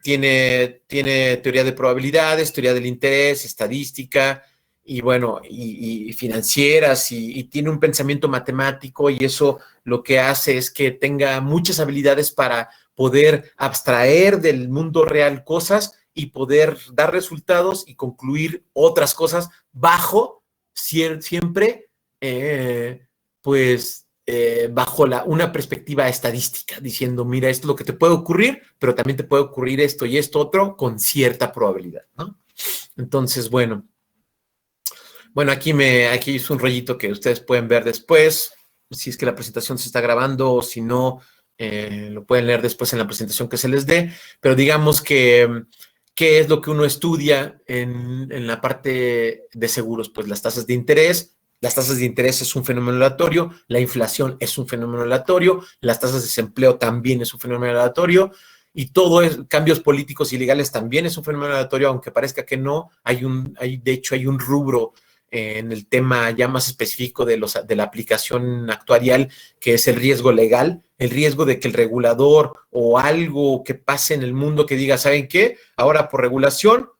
tiene teoría de probabilidades, teoría del interés, estadística, y bueno, y financieras, y tiene un pensamiento matemático, y eso lo que hace es que tenga muchas habilidades para poder abstraer del mundo real cosas y poder dar resultados y concluir otras cosas bajo siempre, bajo una perspectiva estadística, diciendo, mira, esto es lo que te puede ocurrir, pero también te puede ocurrir esto y esto otro con cierta probabilidad, ¿no? Entonces, bueno, aquí hice un rollito que ustedes pueden ver después, si es que la presentación se está grabando o si no, lo pueden leer después en la presentación que se les dé, pero digamos que ¿qué es lo que uno estudia en la parte de seguros? Pues las tasas de interés. Las tasas de interés es un fenómeno aleatorio, la inflación es un fenómeno aleatorio, las tasas de desempleo también es un fenómeno aleatorio, y cambios políticos y legales también es un fenómeno aleatorio, aunque parezca que no. De hecho, hay un rubro en el tema ya más específico de la aplicación actuarial, que es el riesgo legal, el riesgo de que el regulador o algo que pase en el mundo que diga, ¿saben qué? Ahora por regulación,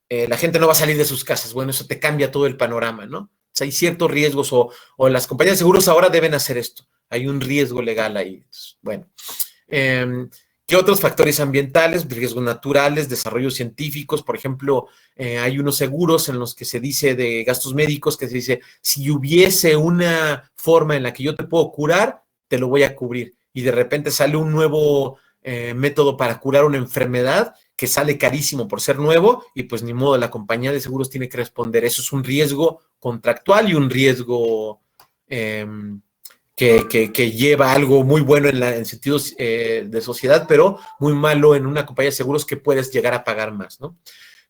la gente no va a salir de sus casas. Bueno, eso te cambia todo el panorama, ¿no? O sea, hay ciertos riesgos o las compañías de seguros ahora deben hacer esto. Hay un riesgo legal ahí. Entonces, bueno, ¿Qué otros factores ambientales, riesgos naturales, desarrollos científicos? Por ejemplo, hay unos seguros en los que se dice de gastos médicos que se dice, si hubiese una forma en la que yo te puedo curar, te lo voy a cubrir. Y de repente sale un nuevo método para curar una enfermedad que sale carísimo por ser nuevo y pues ni modo, la compañía de seguros tiene que responder. Eso es un riesgo contractual y un riesgo que lleva algo muy bueno en sentidos de sociedad, pero muy malo en una compañía de seguros que puedes llegar a pagar más, ¿no?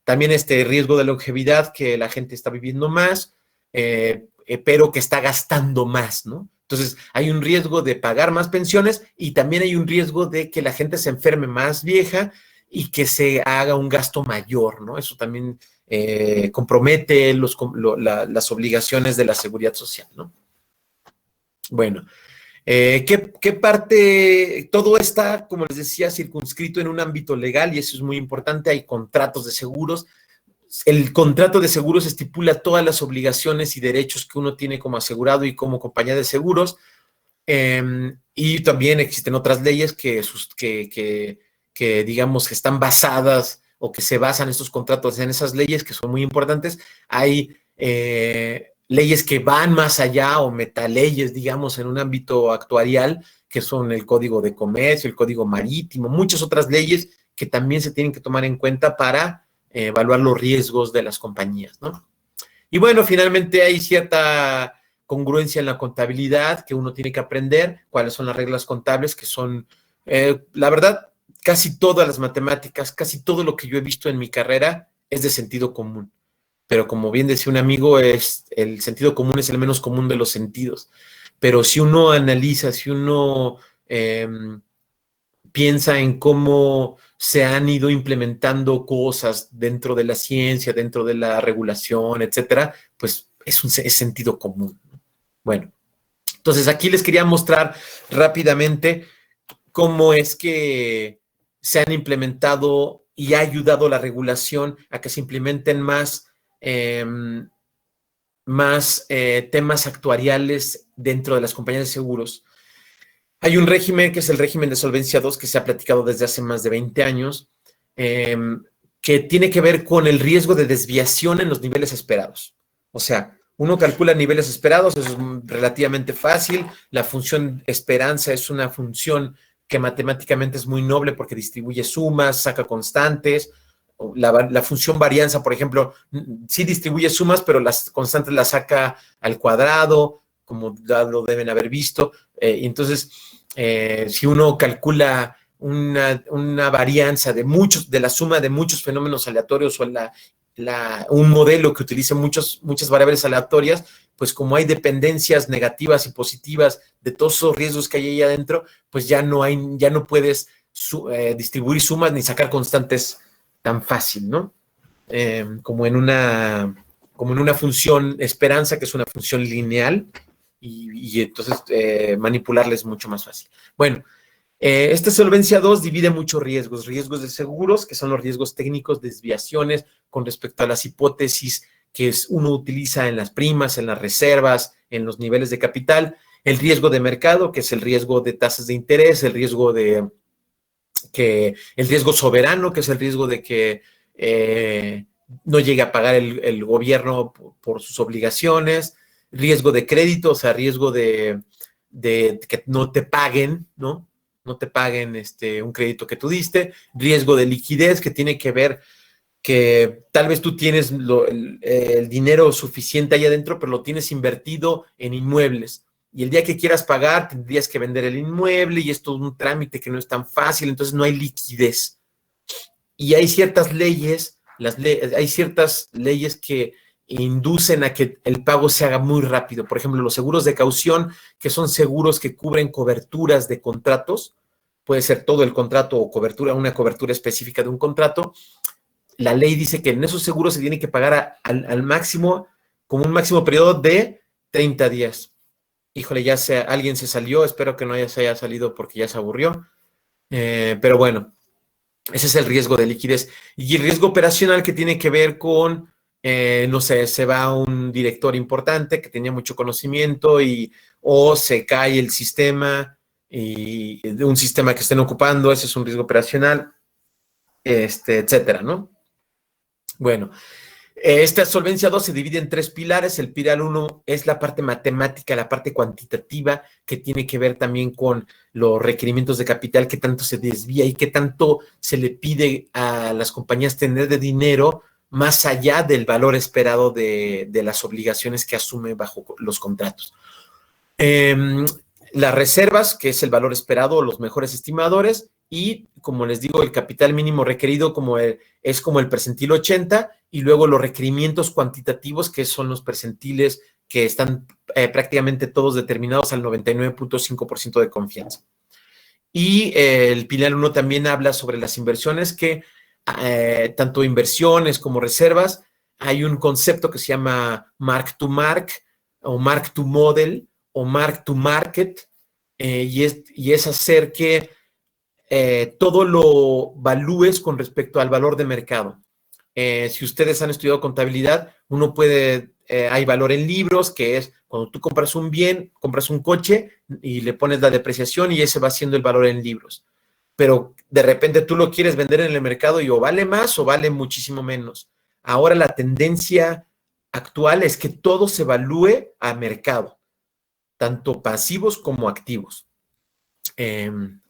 También este riesgo de longevidad, que la gente está viviendo más, pero que está gastando más, ¿no? Entonces, hay un riesgo de pagar más pensiones y también hay un riesgo de que la gente se enferme más vieja y que se haga un gasto mayor, ¿no? Eso también compromete las obligaciones de la seguridad social, ¿no? Bueno, ¿qué parte? Todo está, como les decía, circunscrito en un ámbito legal y eso es muy importante. Hay contratos de seguros. El contrato de seguros estipula todas las obligaciones y derechos que uno tiene como asegurado y como compañía de seguros. Y también existen otras leyes que digamos que están basadas o que se basan estos contratos en esas leyes que son muy importantes. Hay leyes que van más allá o metaleyes, digamos, en un ámbito actuarial, que son el Código de Comercio, el Código Marítimo, muchas otras leyes que también se tienen que tomar en cuenta para evaluar los riesgos de las compañías, ¿no? Y bueno, finalmente hay cierta congruencia en la contabilidad que uno tiene que aprender, cuáles son las reglas contables, que son, la verdad, casi todas las matemáticas, casi todo lo que yo he visto en mi carrera es de sentido común. Pero como bien decía un amigo, el sentido común es el menos común de los sentidos. Pero si uno analiza, si uno piensa en cómo se han ido implementando cosas dentro de la ciencia, dentro de la regulación, etcétera, pues es sentido común. Bueno, entonces aquí les quería mostrar rápidamente cómo es que se han implementado y ha ayudado la regulación a que se implementen más temas actuariales dentro de las compañías de seguros. Hay un régimen que es el régimen de Solvencia II que se ha platicado desde hace más de 20 años, que tiene que ver con el riesgo de desviación en los niveles esperados. O sea, uno calcula niveles esperados, eso es relativamente fácil. La función esperanza es una función que matemáticamente es muy noble porque distribuye sumas, saca constantes. La función varianza, por ejemplo, sí distribuye sumas, pero las constantes las saca al cuadrado, como ya lo deben haber visto. Entonces, si uno calcula una varianza de la suma de muchos fenómenos aleatorios o un modelo que utilice muchas variables aleatorias, pues como hay dependencias negativas y positivas de todos esos riesgos que hay ahí adentro, pues ya no puedes distribuir sumas ni sacar constantes tan fácil, ¿no? Como en una función esperanza, que es una función lineal, y entonces manipularla es mucho más fácil. Bueno, esta Solvencia II divide muchos riesgos de seguros, que son los riesgos técnicos, desviaciones con respecto a las hipótesis que uno utiliza en las primas, en las reservas, en los niveles de capital, el riesgo de mercado, que es el riesgo de tasas de interés, el riesgo soberano, que es el riesgo de que no llegue a pagar el gobierno por sus obligaciones, riesgo de crédito, o sea, riesgo de que no te paguen, ¿no? No te paguen un crédito que tú diste, riesgo de liquidez, que tiene que ver que tal vez tú tienes el dinero suficiente ahí adentro, pero lo tienes invertido en inmuebles. Y el día que quieras pagar, tendrías que vender el inmueble y es todo un trámite que no es tan fácil, entonces no hay liquidez. Y hay ciertas leyes, hay ciertas leyes que inducen a que el pago se haga muy rápido. Por ejemplo, los seguros de caución, que son seguros que cubren coberturas de contratos, puede ser todo el contrato o una cobertura específica de un contrato. La ley dice que en esos seguros se tiene que pagar al máximo, como un máximo periodo de 30 días. Híjole, alguien se salió, espero que no se haya salido porque ya se aburrió. Pero bueno, ese es el riesgo de liquidez. Y el riesgo operacional, que tiene que ver con, no sé, se va un director importante que tenía mucho conocimiento o se cae el sistema y de un sistema que estén ocupando, ese es un riesgo operacional, etcétera, ¿no? Bueno, esta solvencia 2 se divide en 3 pilares. El pilar 1 es la parte matemática, la parte cuantitativa, que tiene que ver también con los requerimientos de capital, qué tanto se desvía y qué tanto se le pide a las compañías tener de dinero más allá del valor esperado de las obligaciones que asume bajo los contratos. Las reservas, que es el valor esperado, los mejores estimadores, y como les digo, el capital mínimo requerido es como el percentil 80, y luego los requerimientos cuantitativos, que son los percentiles que están prácticamente todos determinados al 99.5% de confianza. Y el pilar 1 también habla sobre las inversiones, que tanto inversiones como reservas, hay un concepto que se llama mark to mark, o mark to model, o mark to market, y es hacer que todo lo valúes con respecto al valor de mercado. Si ustedes han estudiado contabilidad, uno puede, hay valor en libros, que es cuando tú compras un bien, compras un coche y le pones la depreciación y ese va siendo el valor en libros. Pero de repente tú lo quieres vender en el mercado y o vale más o vale muchísimo menos. Ahora la tendencia actual es que todo se evalúe a mercado, tanto pasivos como activos.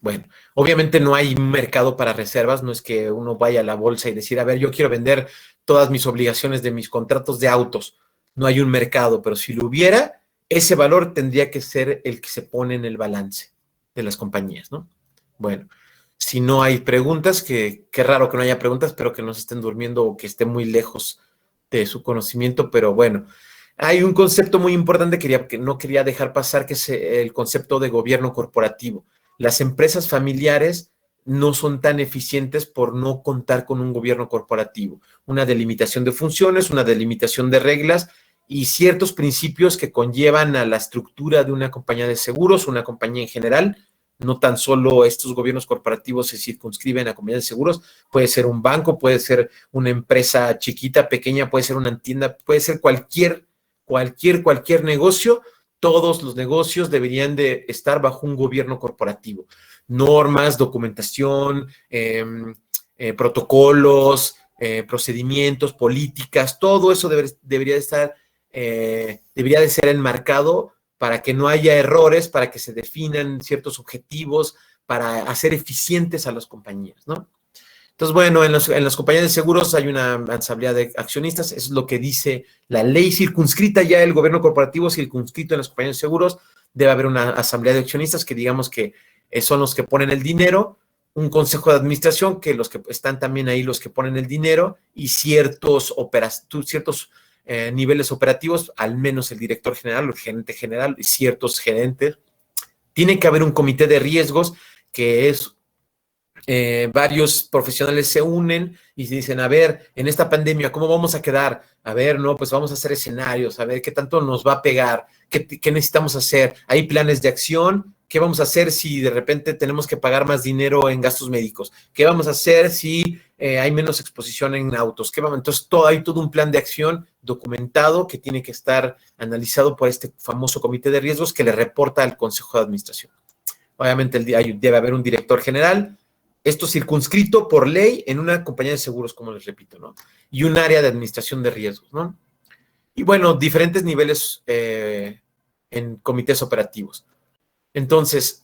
Bueno, obviamente no hay un mercado para reservas, no es que uno vaya a la bolsa y decir, a ver, yo quiero vender todas mis obligaciones de mis contratos de autos. No hay un mercado, pero si lo hubiera, ese valor tendría que ser el que se pone en el balance de las compañías, ¿no? Bueno, si no hay preguntas, qué raro que no haya preguntas, pero que no se estén durmiendo o que esté muy lejos de su conocimiento, pero bueno. Hay un concepto muy importante que no quería dejar pasar, que es el concepto de gobierno corporativo. Las empresas familiares no son tan eficientes por no contar con un gobierno corporativo. Una delimitación de funciones, una delimitación de reglas y ciertos principios que conllevan a la estructura de una compañía de seguros, una compañía en general. No tan solo estos gobiernos corporativos se circunscriben a compañías de seguros, puede ser un banco, puede ser una empresa chiquita, pequeña, puede ser una tienda, puede ser cualquier negocio. Todos los negocios deberían de estar bajo un gobierno corporativo. Normas, documentación, protocolos, procedimientos, políticas, todo eso debería de ser enmarcado para que no haya errores, para que se definan ciertos objetivos, para hacer eficientes a las compañías, ¿no? Entonces, bueno, en las compañías de seguros hay una asamblea de accionistas, es lo que dice la ley circunscrita ya el gobierno corporativo, circunscrito en las compañías de seguros, debe haber una asamblea de accionistas que digamos que son los que ponen el dinero, un consejo de administración, que los que están también ahí los que ponen el dinero, y ciertos niveles operativos, al menos el director general, el gerente general y ciertos gerentes. Tiene que haber un comité de riesgos que es varios profesionales se unen y se dicen, a ver, en esta pandemia, ¿cómo vamos a quedar? A ver, no, pues vamos a hacer escenarios, a ver qué tanto nos va a pegar, qué necesitamos hacer, hay planes de acción, ¿qué vamos a hacer si de repente tenemos que pagar más dinero en gastos médicos? ¿Qué vamos a hacer si hay menos exposición en autos? Entonces, hay todo un plan de acción documentado que tiene que estar analizado por este famoso comité de riesgos que le reporta al Consejo de Administración. Obviamente debe haber un director general, esto circunscrito por ley en una compañía de seguros, como les repito, ¿no? Y un área de administración de riesgos, ¿no? Y bueno, diferentes niveles en comités operativos. Entonces,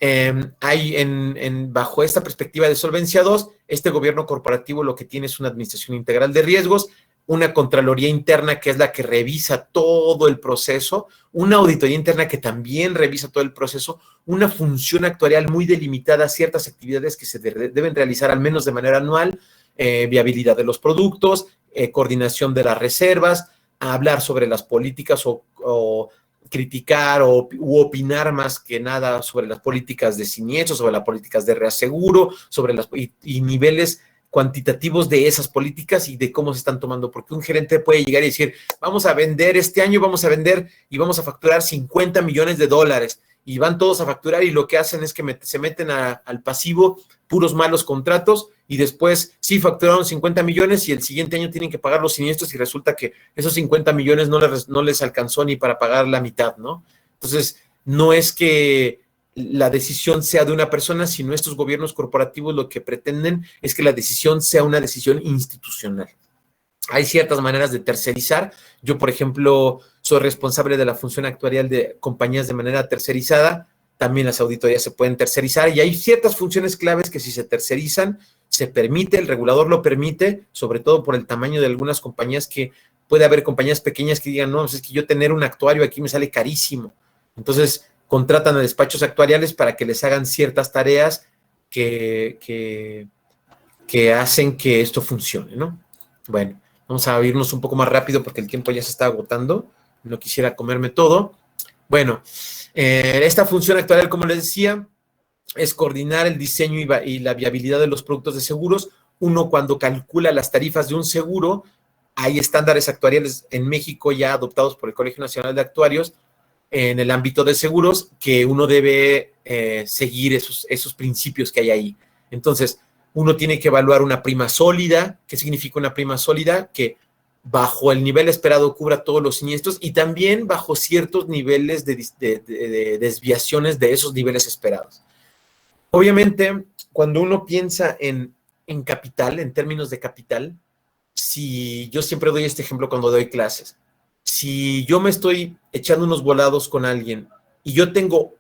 bajo esta perspectiva de Solvencia 2, este gobierno corporativo lo que tiene es una administración integral de riesgos, una contraloría interna que es la que revisa todo el proceso, una auditoría interna que también revisa todo el proceso, una función actuarial muy delimitada a ciertas actividades que se deben realizar al menos de manera anual, viabilidad de los productos, coordinación de las reservas, hablar sobre las políticas o criticar u opinar más que nada sobre las políticas de siniestro, sobre las políticas de reaseguro, sobre y niveles cuantitativos de esas políticas y de cómo se están tomando, porque un gerente puede llegar y decir, vamos a vender este año, vamos a vender y vamos a facturar $50 millones, y van todos a facturar y lo que hacen es que se meten al pasivo puros malos contratos y después sí facturaron 50 millones y el siguiente año tienen que pagar los siniestros y resulta que esos 50 millones no les alcanzó ni para pagar la mitad, ¿no? Entonces, no es que la decisión sea de una persona, sino estos gobiernos corporativos lo que pretenden es que la decisión sea una decisión institucional. Hay ciertas maneras de tercerizar. Yo, por ejemplo, soy responsable de la función actuarial de compañías de manera tercerizada. También las auditorías se pueden tercerizar y hay ciertas funciones claves que si se tercerizan, se permite, el regulador lo permite, sobre todo por el tamaño de algunas compañías, que puede haber compañías pequeñas que digan, no, es que yo tener un actuario aquí me sale carísimo. Entonces, contratan a despachos actuariales para que les hagan ciertas tareas que hacen que esto funcione, ¿no? Bueno, vamos a irnos un poco más rápido porque el tiempo ya se está agotando. No quisiera comerme todo. Bueno, esta función actuarial, como les decía, es coordinar el diseño y la viabilidad de los productos de seguros. Uno, cuando calcula las tarifas de un seguro, hay estándares actuariales en México ya adoptados por el Colegio Nacional de Actuarios en el ámbito de seguros, que uno debe seguir esos principios que hay ahí. Entonces, uno tiene que evaluar una prima sólida. ¿Qué significa una prima sólida? Que bajo el nivel esperado cubra todos los siniestros y también bajo ciertos niveles de desviaciones de esos niveles esperados. Obviamente, cuando uno piensa en capital, en términos de capital, si yo siempre doy este ejemplo cuando doy clases, si yo me estoy echando unos volados con alguien y yo tengo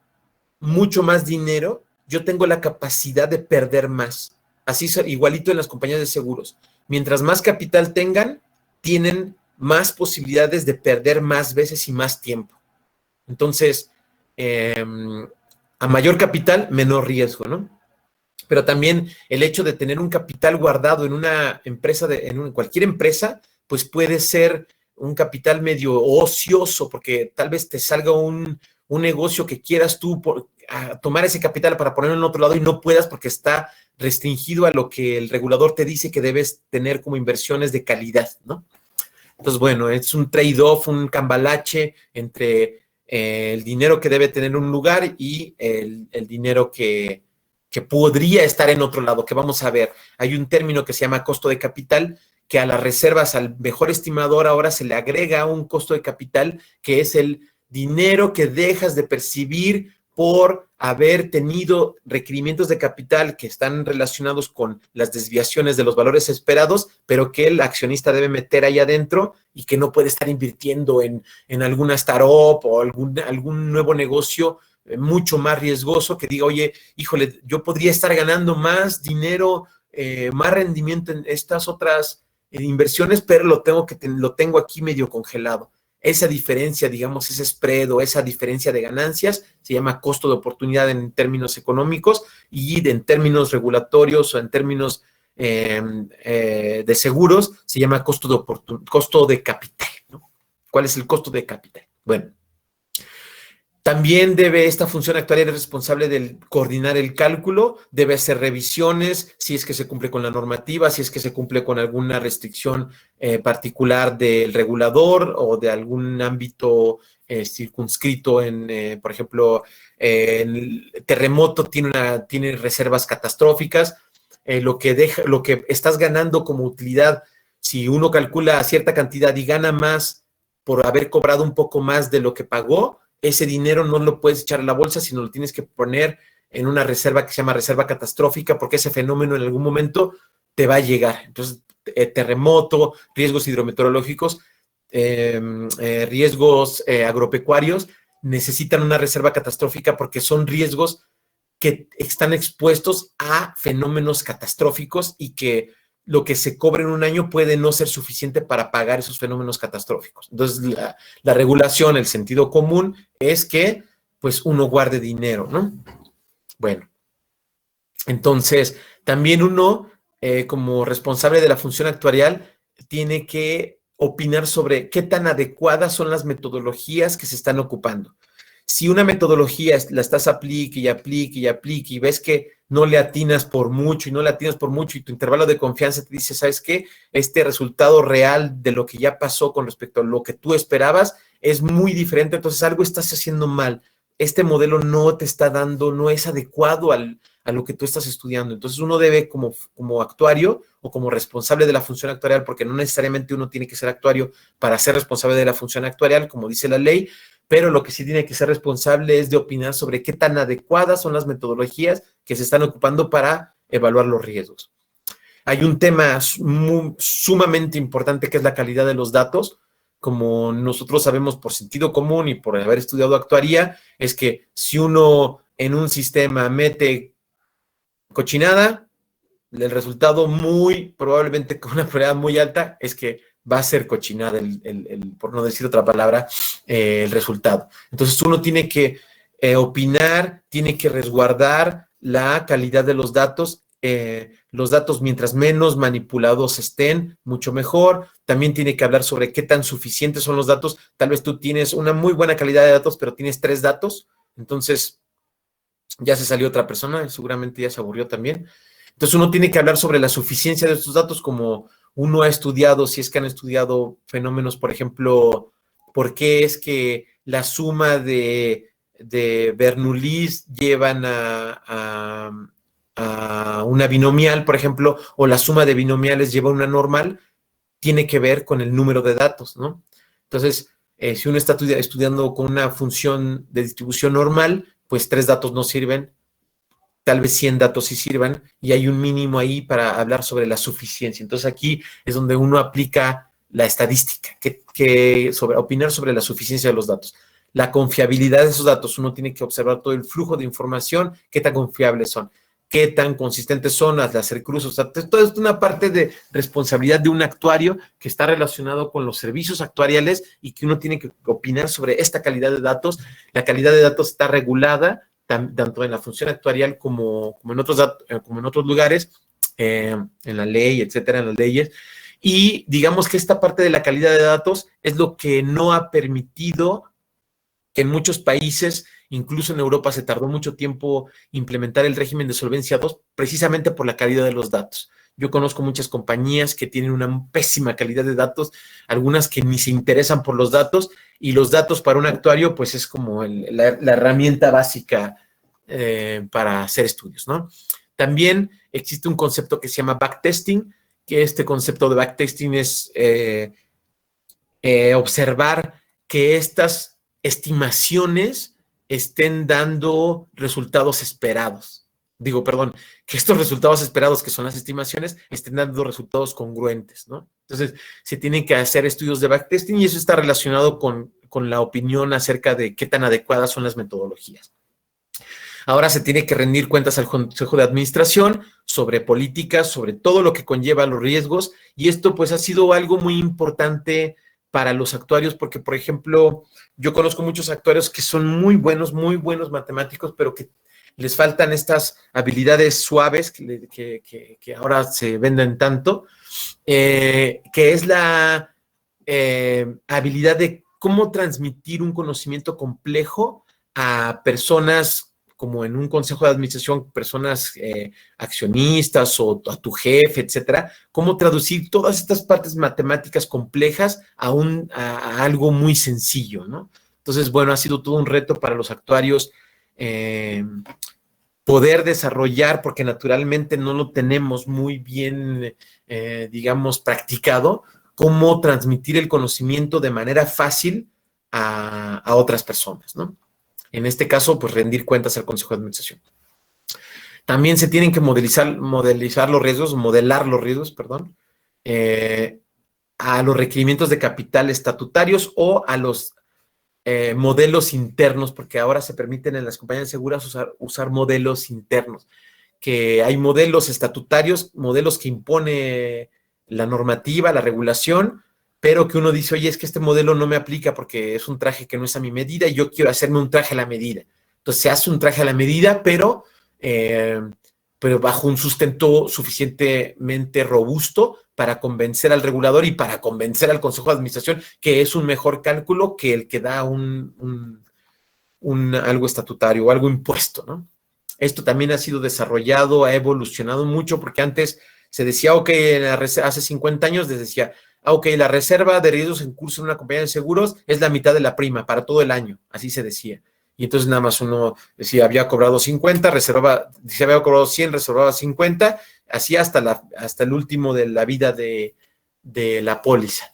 mucho más dinero, yo tengo la capacidad de perder más. Así igualito en las compañías de seguros. Mientras más capital tengan, tienen más posibilidades de perder más veces y más tiempo. Entonces, a mayor capital, menor riesgo, ¿no? Pero también el hecho de tener un capital guardado en una empresa, en cualquier empresa, pues puede ser un capital medio ocioso, porque tal vez te salga un negocio que quieras tú tomar ese capital para ponerlo en otro lado y no puedas porque está restringido a lo que el regulador te dice que debes tener como inversiones de calidad, ¿no? Entonces, bueno, es un trade-off, un cambalache entre el dinero que debe tener un lugar y el dinero que podría estar en otro lado, que vamos a ver. Hay un término que se llama costo de capital, que a las reservas, al mejor estimador, ahora se le agrega un costo de capital, que es el dinero que dejas de percibir por haber tenido requerimientos de capital que están relacionados con las desviaciones de los valores esperados, pero que el accionista debe meter ahí adentro y que no puede estar invirtiendo en alguna startup o algún nuevo negocio mucho más riesgoso, que diga, oye, híjole, yo podría estar ganando más dinero, más rendimiento en estas otras inversiones, pero lo tengo aquí medio congelado. Esa diferencia, digamos, ese spread o esa diferencia de ganancias se llama costo de oportunidad en términos económicos, y en términos regulatorios o en términos de seguros se llama costo de capital, ¿no? ¿Cuál es el costo de capital? Bueno, también esta función actuarial es responsable de coordinar el cálculo, debe hacer revisiones si es que se cumple con la normativa, si es que se cumple con alguna restricción particular del regulador o de algún ámbito circunscrito por ejemplo, el terremoto tiene reservas catastróficas, lo que estás ganando como utilidad, si uno calcula cierta cantidad y gana más por haber cobrado un poco más de lo que pagó, ese dinero no lo puedes echar a la bolsa, sino lo tienes que poner en una reserva que se llama reserva catastrófica, porque ese fenómeno en algún momento te va a llegar. Entonces, terremoto, riesgos hidrometeorológicos, riesgos agropecuarios, necesitan una reserva catastrófica porque son riesgos que están expuestos a fenómenos catastróficos y que lo que se cobra en un año puede no ser suficiente para pagar esos fenómenos catastróficos. Entonces, la regulación, el sentido común es que, pues, uno guarde dinero, ¿no? Bueno, entonces, también uno, como responsable de la función actuarial, tiene que opinar sobre qué tan adecuadas son las metodologías que se están ocupando. Si una metodología la estás aplique y aplique y aplique y ves que no le atinas por mucho y no le atinas por mucho y tu intervalo de confianza te dice, ¿sabes qué? Este resultado real de lo que ya pasó con respecto a lo que tú esperabas es muy diferente, entonces algo estás haciendo mal. Este modelo no te está dando, no es adecuado a lo que tú estás estudiando. Entonces uno debe como actuario o como responsable de la función actuarial, porque no necesariamente uno tiene que ser actuario para ser responsable de la función actuarial, como dice la ley, pero lo que sí tiene que ser responsable es de opinar sobre qué tan adecuadas son las metodologías que se están ocupando para evaluar los riesgos. Hay un tema sumamente importante que es la calidad de los datos. Como nosotros sabemos por sentido común y por haber estudiado actuaría, es que si uno en un sistema mete cochinada, el resultado muy probablemente con una probabilidad muy alta es que va a ser cochinada, por no decir otra palabra, el resultado. Entonces uno tiene que opinar, tiene que resguardar la calidad de los datos. Los datos, mientras menos manipulados estén, mucho mejor. También tiene que hablar sobre qué tan suficientes son los datos. Tal vez tú tienes una muy buena calidad de datos, pero tienes 3 datos, entonces ya se salió otra persona y seguramente ya se aburrió también. Entonces uno tiene que hablar sobre la suficiencia de estos datos, como uno ha estudiado, si es que han estudiado fenómenos, por ejemplo, por qué es que la suma de Bernoullis llevan a una binomial, por ejemplo, o la suma de binomiales lleva a una normal, tiene que ver con el número de datos, ¿no? Entonces, si uno está estudiando con una función de distribución normal, pues 3 datos no sirven, tal vez 100 datos sí sirvan, y hay un mínimo ahí para hablar sobre la suficiencia. Entonces, aquí es donde uno aplica la estadística, opinar sobre la suficiencia de los datos. La confiabilidad de esos datos, uno tiene que observar todo el flujo de información, qué tan confiables son, qué tan consistentes son, al hacer cruces. O sea, todo es una parte de responsabilidad de un actuario que está relacionado con los servicios actuariales y que uno tiene que opinar sobre esta calidad de datos. La calidad de datos está regulada tanto en la función actuarial como en otros lugares, en la ley, etcétera, en las leyes. Y digamos que esta parte de la calidad de datos es lo que no ha permitido que en muchos países, incluso en Europa, se tardó mucho tiempo implementar el régimen de solvencia 2, precisamente por la calidad de los datos. Yo conozco muchas compañías que tienen una pésima calidad de datos, algunas que ni se interesan por los datos, y los datos para un actuario, pues es como la herramienta básica para hacer estudios, ¿no? También existe un concepto que se llama backtesting, que este concepto de backtesting es observar que estas estimaciones estén dando resultados esperados. Que estos resultados esperados, que son las estimaciones, estén dando resultados congruentes, ¿no? Entonces, se tienen que hacer estudios de backtesting y eso está relacionado con la opinión acerca de qué tan adecuadas son las metodologías. Ahora se tiene que rendir cuentas al Consejo de Administración sobre políticas, sobre todo lo que conlleva los riesgos, y esto pues ha sido algo muy importante para los actuarios, porque, por ejemplo, yo conozco muchos actuarios que son muy buenos matemáticos, pero que les faltan estas habilidades suaves que ahora se venden tanto, que es la habilidad de cómo transmitir un conocimiento complejo a personas, como en un consejo de administración, personas accionistas o a tu jefe, etcétera, cómo traducir todas estas partes matemáticas complejas a algo muy sencillo, ¿no? Entonces, bueno, ha sido todo un reto para los actuarios poder desarrollar, porque naturalmente no lo tenemos muy bien, digamos, practicado, cómo transmitir el conocimiento de manera fácil a otras personas, ¿no? En este caso, pues rendir cuentas al Consejo de Administración. También se tienen que modelar los riesgos, perdón, a los requerimientos de capital estatutarios o a los modelos internos, porque ahora se permiten en las compañías seguras usar modelos internos, que hay modelos estatutarios, modelos que impone la normativa, la regulación, pero que uno dice, oye, es que este modelo no me aplica porque es un traje que no es a mi medida y yo quiero hacerme un traje a la medida. Entonces se hace un traje a la medida, pero bajo un sustento suficientemente robusto para convencer al regulador y para convencer al Consejo de Administración que es un mejor cálculo que el que da algo estatutario o algo impuesto, ¿no? Esto también ha sido desarrollado, ha evolucionado mucho, porque antes se decía, ok, hace 50 años les decía, ok, la reserva de riesgos en curso en una compañía de seguros es la mitad de la prima para todo el año, así se decía. Y entonces nada más uno decía, había cobrado 50, si había cobrado 100, reservaba 50, así hasta el último de la vida de la póliza.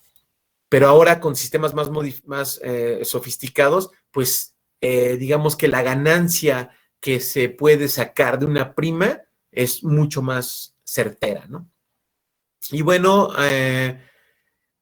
Pero ahora con sistemas más sofisticados, pues digamos que la ganancia que se puede sacar de una prima es mucho más certera, ¿no? Y bueno,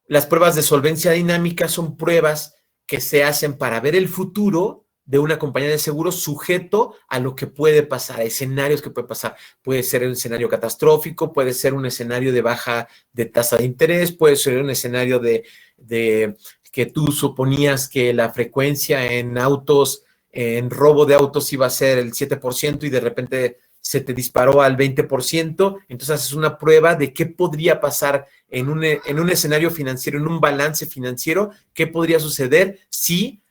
las pruebas de solvencia dinámica son pruebas que se hacen para ver el futuro de una compañía de seguros sujeto a lo que puede pasar, a escenarios que puede pasar. Puede ser un escenario catastrófico, puede ser un escenario de baja de tasa de interés, puede ser un escenario de que tú suponías que la frecuencia en autos, en robo de autos iba a ser el 7% y de repente se te disparó al 20%, entonces haces una prueba de qué podría pasar en un escenario financiero, en un balance financiero, qué podría suceder si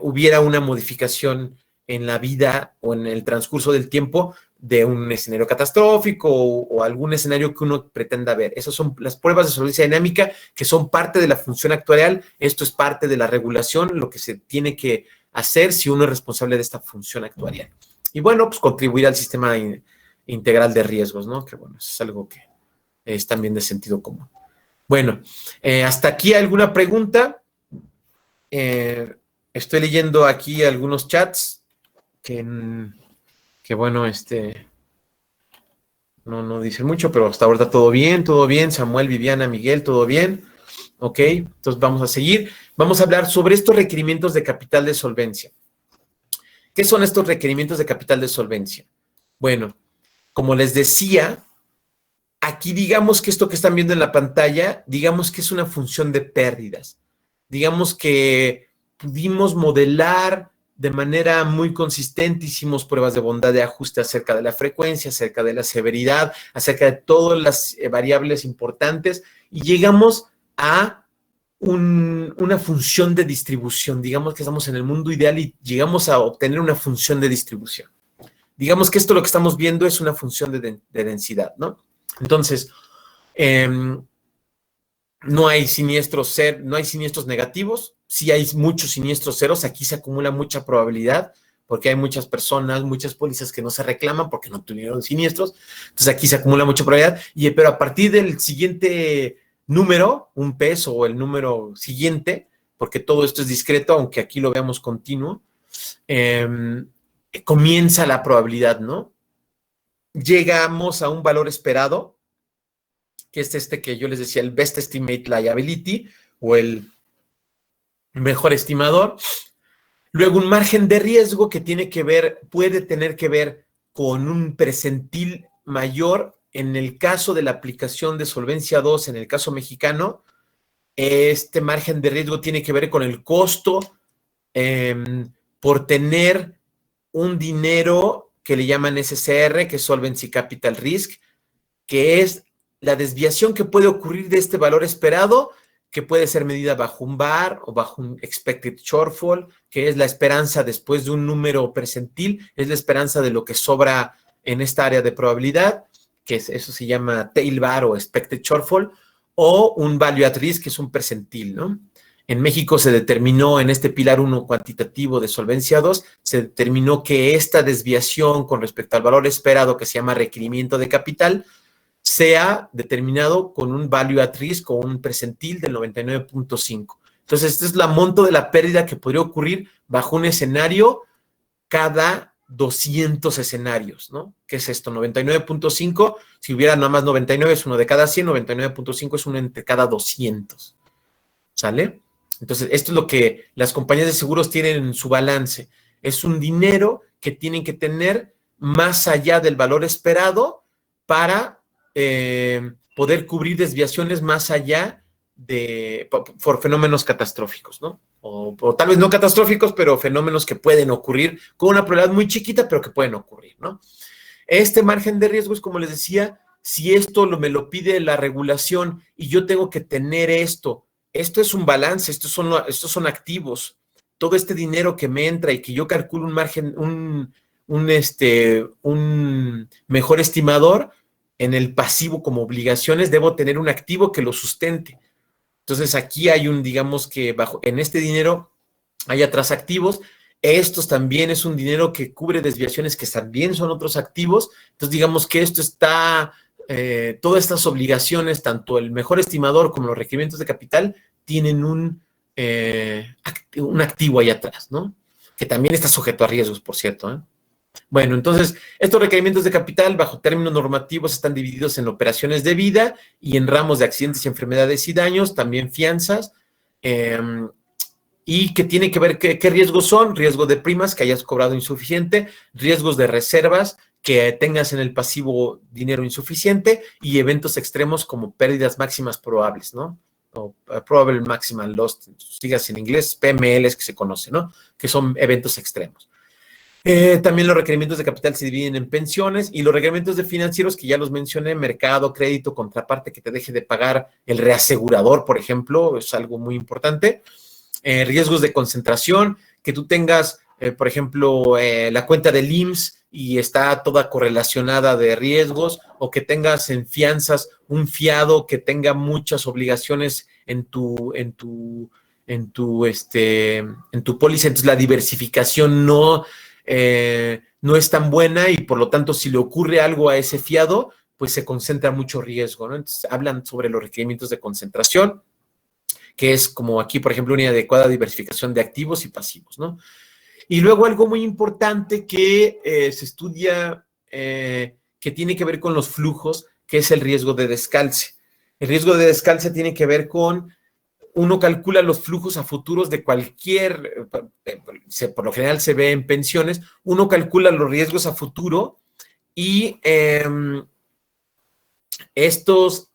hubiera una modificación en la vida o en el transcurso del tiempo de un escenario catastrófico o algún escenario que uno pretenda ver. Esas son las pruebas de solvencia dinámica que son parte de la función actuarial. Esto es parte de la regulación, lo que se tiene que hacer si uno es responsable de esta función actuarial. Y bueno, pues contribuir al sistema integral de riesgos, ¿no? Que bueno, eso es algo que es también de sentido común. Bueno, hasta aquí alguna pregunta. Estoy leyendo aquí algunos chats que bueno, no dicen mucho, pero hasta ahorita todo bien. Samuel, Viviana, Miguel, todo bien. Ok, entonces vamos a seguir. Vamos a hablar sobre estos requerimientos de capital de solvencia. ¿Qué son estos requerimientos de capital de solvencia? Bueno, como les decía, aquí digamos que esto que están viendo en la pantalla, digamos que es una función de pérdidas. Digamos que pudimos modelar de manera muy consistente, hicimos pruebas de bondad de ajuste acerca de la frecuencia, acerca de la severidad, acerca de todas las variables importantes y llegamos a una función de distribución. Digamos que estamos en el mundo ideal y llegamos a obtener una función de distribución. Digamos que esto lo que estamos viendo es una función de densidad, ¿no? Entonces, no hay siniestros negativos, sí hay muchos siniestros ceros, aquí se acumula mucha probabilidad, porque hay muchas personas, muchas pólizas que no se reclaman porque no tuvieron siniestros, entonces aquí se acumula mucha probabilidad, pero a partir del siguiente número, un peso o el número siguiente, porque todo esto es discreto, aunque aquí lo veamos continuo, comienza la probabilidad, ¿no? Llegamos a un valor esperado, que es que yo les decía, el Best Estimate Liability, o el mejor estimador. Luego un margen de riesgo que puede tener que ver con un percentil mayor. En el caso de la aplicación de Solvencia 2, en el caso mexicano, este margen de riesgo tiene que ver con el costo por tener un dinero que le llaman SCR, que es Solvency Capital Risk, que es la desviación que puede ocurrir de este valor esperado, que puede ser medida bajo un VaR o bajo un expected shortfall, que es la esperanza después de un número percentil, es la esperanza de lo que sobra en esta área de probabilidad, que eso se llama tail VaR o expected shortfall, o un value at risk, que es un percentil, ¿no? En México se determinó en este pilar 1 cuantitativo de Solvencia 2, se determinó que esta desviación con respecto al valor esperado, que se llama requerimiento de capital, sea determinado con un value at risk o un percentil del 99.5. Entonces, este es la monto de la pérdida que podría ocurrir bajo un escenario cada 200 escenarios, ¿no? ¿Qué es esto? 99.5, si hubiera nada más 99 es uno de cada 100, 99.5 es uno entre cada 200, ¿sale? Entonces, esto es lo que las compañías de seguros tienen en su balance. Es un dinero que tienen que tener más allá del valor esperado para poder cubrir desviaciones más allá por fenómenos catastróficos, ¿no? O tal vez no catastróficos, pero fenómenos que pueden ocurrir con una probabilidad muy chiquita, pero que pueden ocurrir, ¿no? Este margen de riesgo es, como les decía, si esto me lo pide la regulación y yo tengo que tener esto es un balance, estos son activos. Todo este dinero que me entra y que yo calculo un margen, un mejor estimador, en el pasivo como obligaciones, debo tener un activo que lo sustente. Entonces, aquí hay digamos que en este dinero hay atrás activos. Estos también es un dinero que cubre desviaciones que también son otros activos. Entonces, digamos que esto está, todas estas obligaciones, tanto el mejor estimador como los requerimientos de capital, tienen un un activo ahí atrás, ¿no? Que también está sujeto a riesgos, por cierto, ¿eh? Bueno, entonces, estos requerimientos de capital, bajo términos normativos, están divididos en operaciones de vida y en ramos de accidentes y enfermedades y daños, también fianzas, y que tiene que ver qué riesgos son: riesgo de primas, que hayas cobrado insuficiente; riesgos de reservas, que tengas en el pasivo dinero insuficiente; y eventos extremos como pérdidas máximas probables, ¿no? O probable maximal loss, sigas en inglés, PMLs que se conoce, ¿no? Que son eventos extremos. También los requerimientos de capital se dividen en pensiones, y los requerimientos de financieros, que ya los mencioné: mercado, crédito, contraparte que te deje de pagar el reasegurador, por ejemplo, es algo muy importante. Riesgos de concentración, que tú tengas, por ejemplo, la cuenta del IMSS y está toda correlacionada de riesgos, o que tengas en fianzas un fiado que tenga muchas obligaciones en tu póliza. Entonces la diversificación no es tan buena, y por lo tanto, si le ocurre algo a ese fiado, pues se concentra mucho riesgo, ¿no? Entonces hablan sobre los requerimientos de concentración, que es como aquí, por ejemplo, una adecuada diversificación de activos y pasivos, ¿no? Y luego algo muy importante que se estudia, que tiene que ver con los flujos, que es el riesgo de descalce. El riesgo de descalce tiene que ver con: uno calcula los flujos a futuros de cualquier, por lo general se ve en pensiones, uno calcula los riesgos a futuro, y estos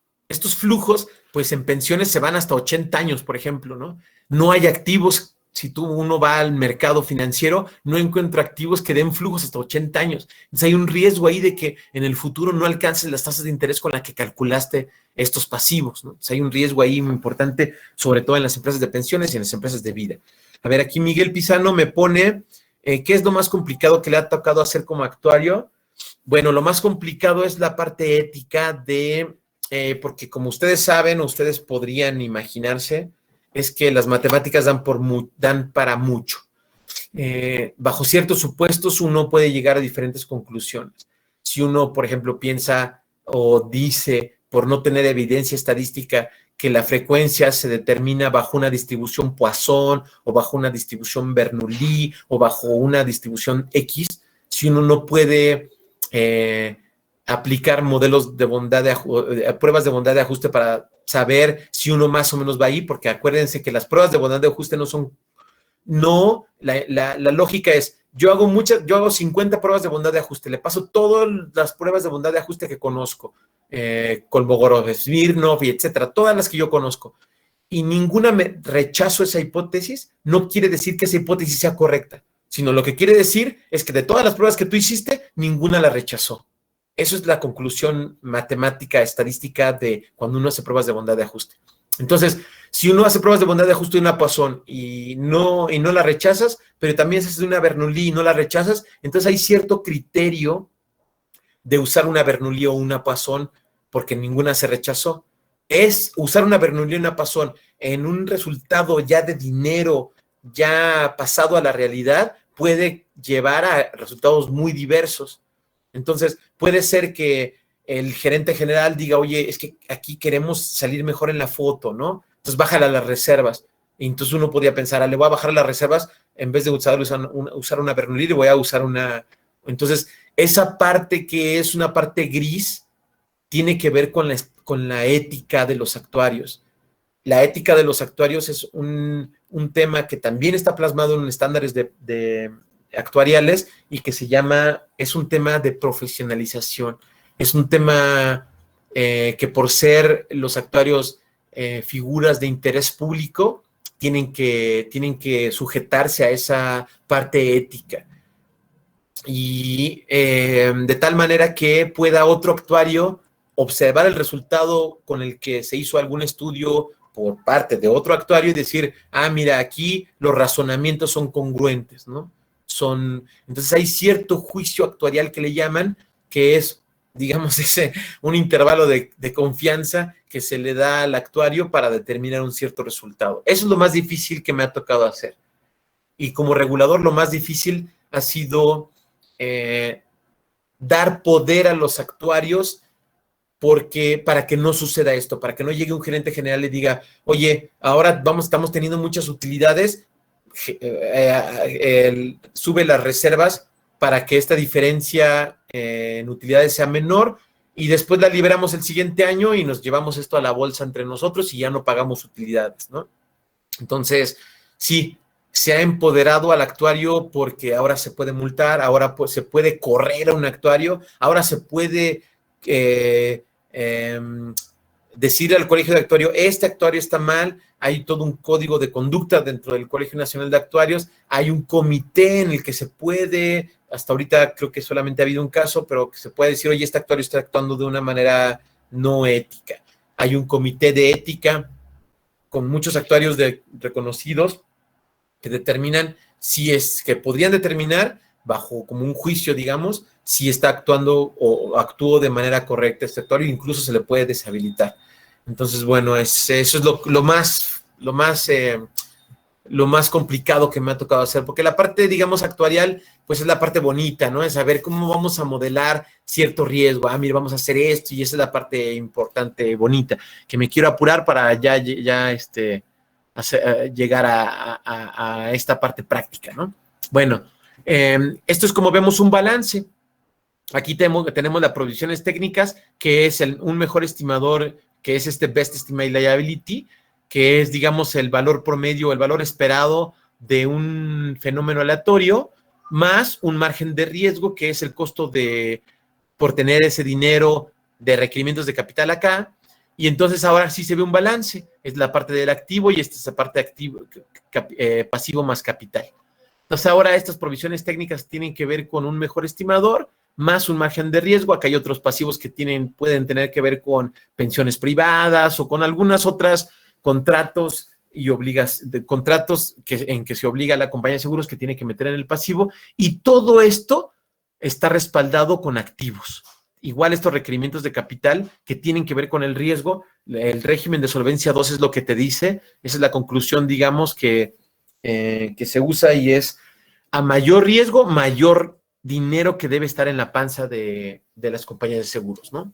flujos, pues en pensiones se van hasta 80 años, por ejemplo, ¿no? No hay activos. Si uno va al mercado financiero, no encuentra activos que den flujos hasta 80 años. Entonces hay un riesgo ahí de que en el futuro no alcances las tasas de interés con las que calculaste estos pasivos, ¿no? Entonces hay un riesgo ahí muy importante, sobre todo en las empresas de pensiones y en las empresas de vida. A ver, aquí Miguel Pizano me pone, ¿qué es lo más complicado que le ha tocado hacer como actuario? Bueno, lo más complicado es la parte ética porque como ustedes saben, o ustedes podrían imaginarse, es que las matemáticas dan para mucho. Bajo ciertos supuestos, uno puede llegar a diferentes conclusiones. Si uno, por ejemplo, piensa o dice, por no tener evidencia estadística, que la frecuencia se determina bajo una distribución Poisson, o bajo una distribución Bernoulli, o bajo una distribución X, si uno no puede aplicar modelos de bondad, pruebas de bondad de ajuste para saber si uno más o menos va ahí, porque acuérdense que las pruebas de bondad de ajuste la lógica es: yo hago 50 pruebas de bondad de ajuste, le paso todas las pruebas de bondad de ajuste que conozco, Kolmogorov, Smirnov y etcétera, todas las que yo conozco, y ninguna rechazo esa hipótesis, no quiere decir que esa hipótesis sea correcta, sino lo que quiere decir es que de todas las pruebas que tú hiciste, ninguna la rechazó. Eso es la conclusión matemática, estadística de cuando uno hace pruebas de bondad de ajuste. Entonces, si uno hace pruebas de bondad de ajuste de una Poisson y no la rechazas, pero también haces una Bernoulli y no la rechazas, entonces hay cierto criterio de usar una Bernoulli o una Poisson porque ninguna se rechazó. Es usar una Bernoulli y una Poisson en un resultado ya de dinero, ya pasado a la realidad, puede llevar a resultados muy diversos. Entonces, puede ser que el gerente general diga: oye, es que aquí queremos salir mejor en la foto, ¿no? Entonces, bájale a las reservas. Y entonces uno podría pensar: le voy a bajar las reservas, en vez de usar una Bernoulli, le voy a usar una... Entonces, esa parte que es una parte gris, tiene que ver con la ética de los actuarios. La ética de los actuarios es un tema que también está plasmado en estándares de actuariales, y que es un tema de profesionalización. Es un tema que, por ser los actuarios figuras de interés público, tienen que sujetarse a esa parte ética. Y de tal manera que pueda otro actuario observar el resultado con el que se hizo algún estudio por parte de otro actuario y decir: mira, aquí los razonamientos son congruentes, ¿no? Entonces hay cierto juicio actuarial que le llaman, que es, digamos, un intervalo de confianza que se le da al actuario para determinar un cierto resultado. Eso es lo más difícil que me ha tocado hacer. Y como regulador, lo más difícil ha sido dar poder a los actuarios porque para que no suceda esto, para que no llegue un gerente general y diga, oye, ahora estamos teniendo muchas utilidades, sube las reservas para que esta diferencia en utilidades sea menor y después la liberamos el siguiente año y nos llevamos esto a la bolsa entre nosotros y ya no pagamos utilidades, ¿no? Entonces, sí, se ha empoderado al actuario porque ahora se puede multar, ahora pues, se puede correr a un actuario, ahora se puede decirle al colegio de actuario, este actuario está mal, hay todo un código de conducta dentro del Colegio Nacional de Actuarios, hay un comité en el que se puede, hasta ahorita creo que solamente ha habido un caso, pero que se puede decir, oye, este actuario está actuando de una manera no ética. Hay un comité de ética con muchos actuarios reconocidos que determinan si es que podrían determinar bajo como un juicio, digamos, si está actuando o actuó de manera correcta este actuario, incluso se le puede deshabilitar. Entonces, bueno, eso es lo más complicado que me ha tocado hacer, porque la parte, digamos, actuarial, pues es la parte bonita, ¿no? Es saber cómo vamos a modelar cierto riesgo. Mira, vamos a hacer esto y esa es la parte importante, bonita, que me quiero apurar para ya llegar a esta parte práctica, ¿no? Bueno, esto es como vemos un balance. Aquí tenemos las provisiones técnicas, que es un mejor estimador, que es este Best Estimate Liability, que es, digamos, el valor promedio, el valor esperado de un fenómeno aleatorio, más un margen de riesgo, que es el costo por tener ese dinero de requerimientos de capital acá. Y entonces ahora sí se ve un balance, es la parte del activo y esta es la parte activo, pasivo más capital. Entonces ahora estas provisiones técnicas tienen que ver con un mejor estimador, más un margen de riesgo. Acá hay otros pasivos que pueden tener que ver con pensiones privadas o con algunas otras contratos y contratos en que se obliga a la compañía de seguros que tiene que meter en el pasivo, y todo esto está respaldado con activos. Igual estos requerimientos de capital que tienen que ver con el riesgo, el régimen de solvencia 2 es lo que te dice, esa es la conclusión, digamos, que se usa, y es a mayor riesgo, mayor dinero que debe estar en la panza de las compañías de seguros, ¿no?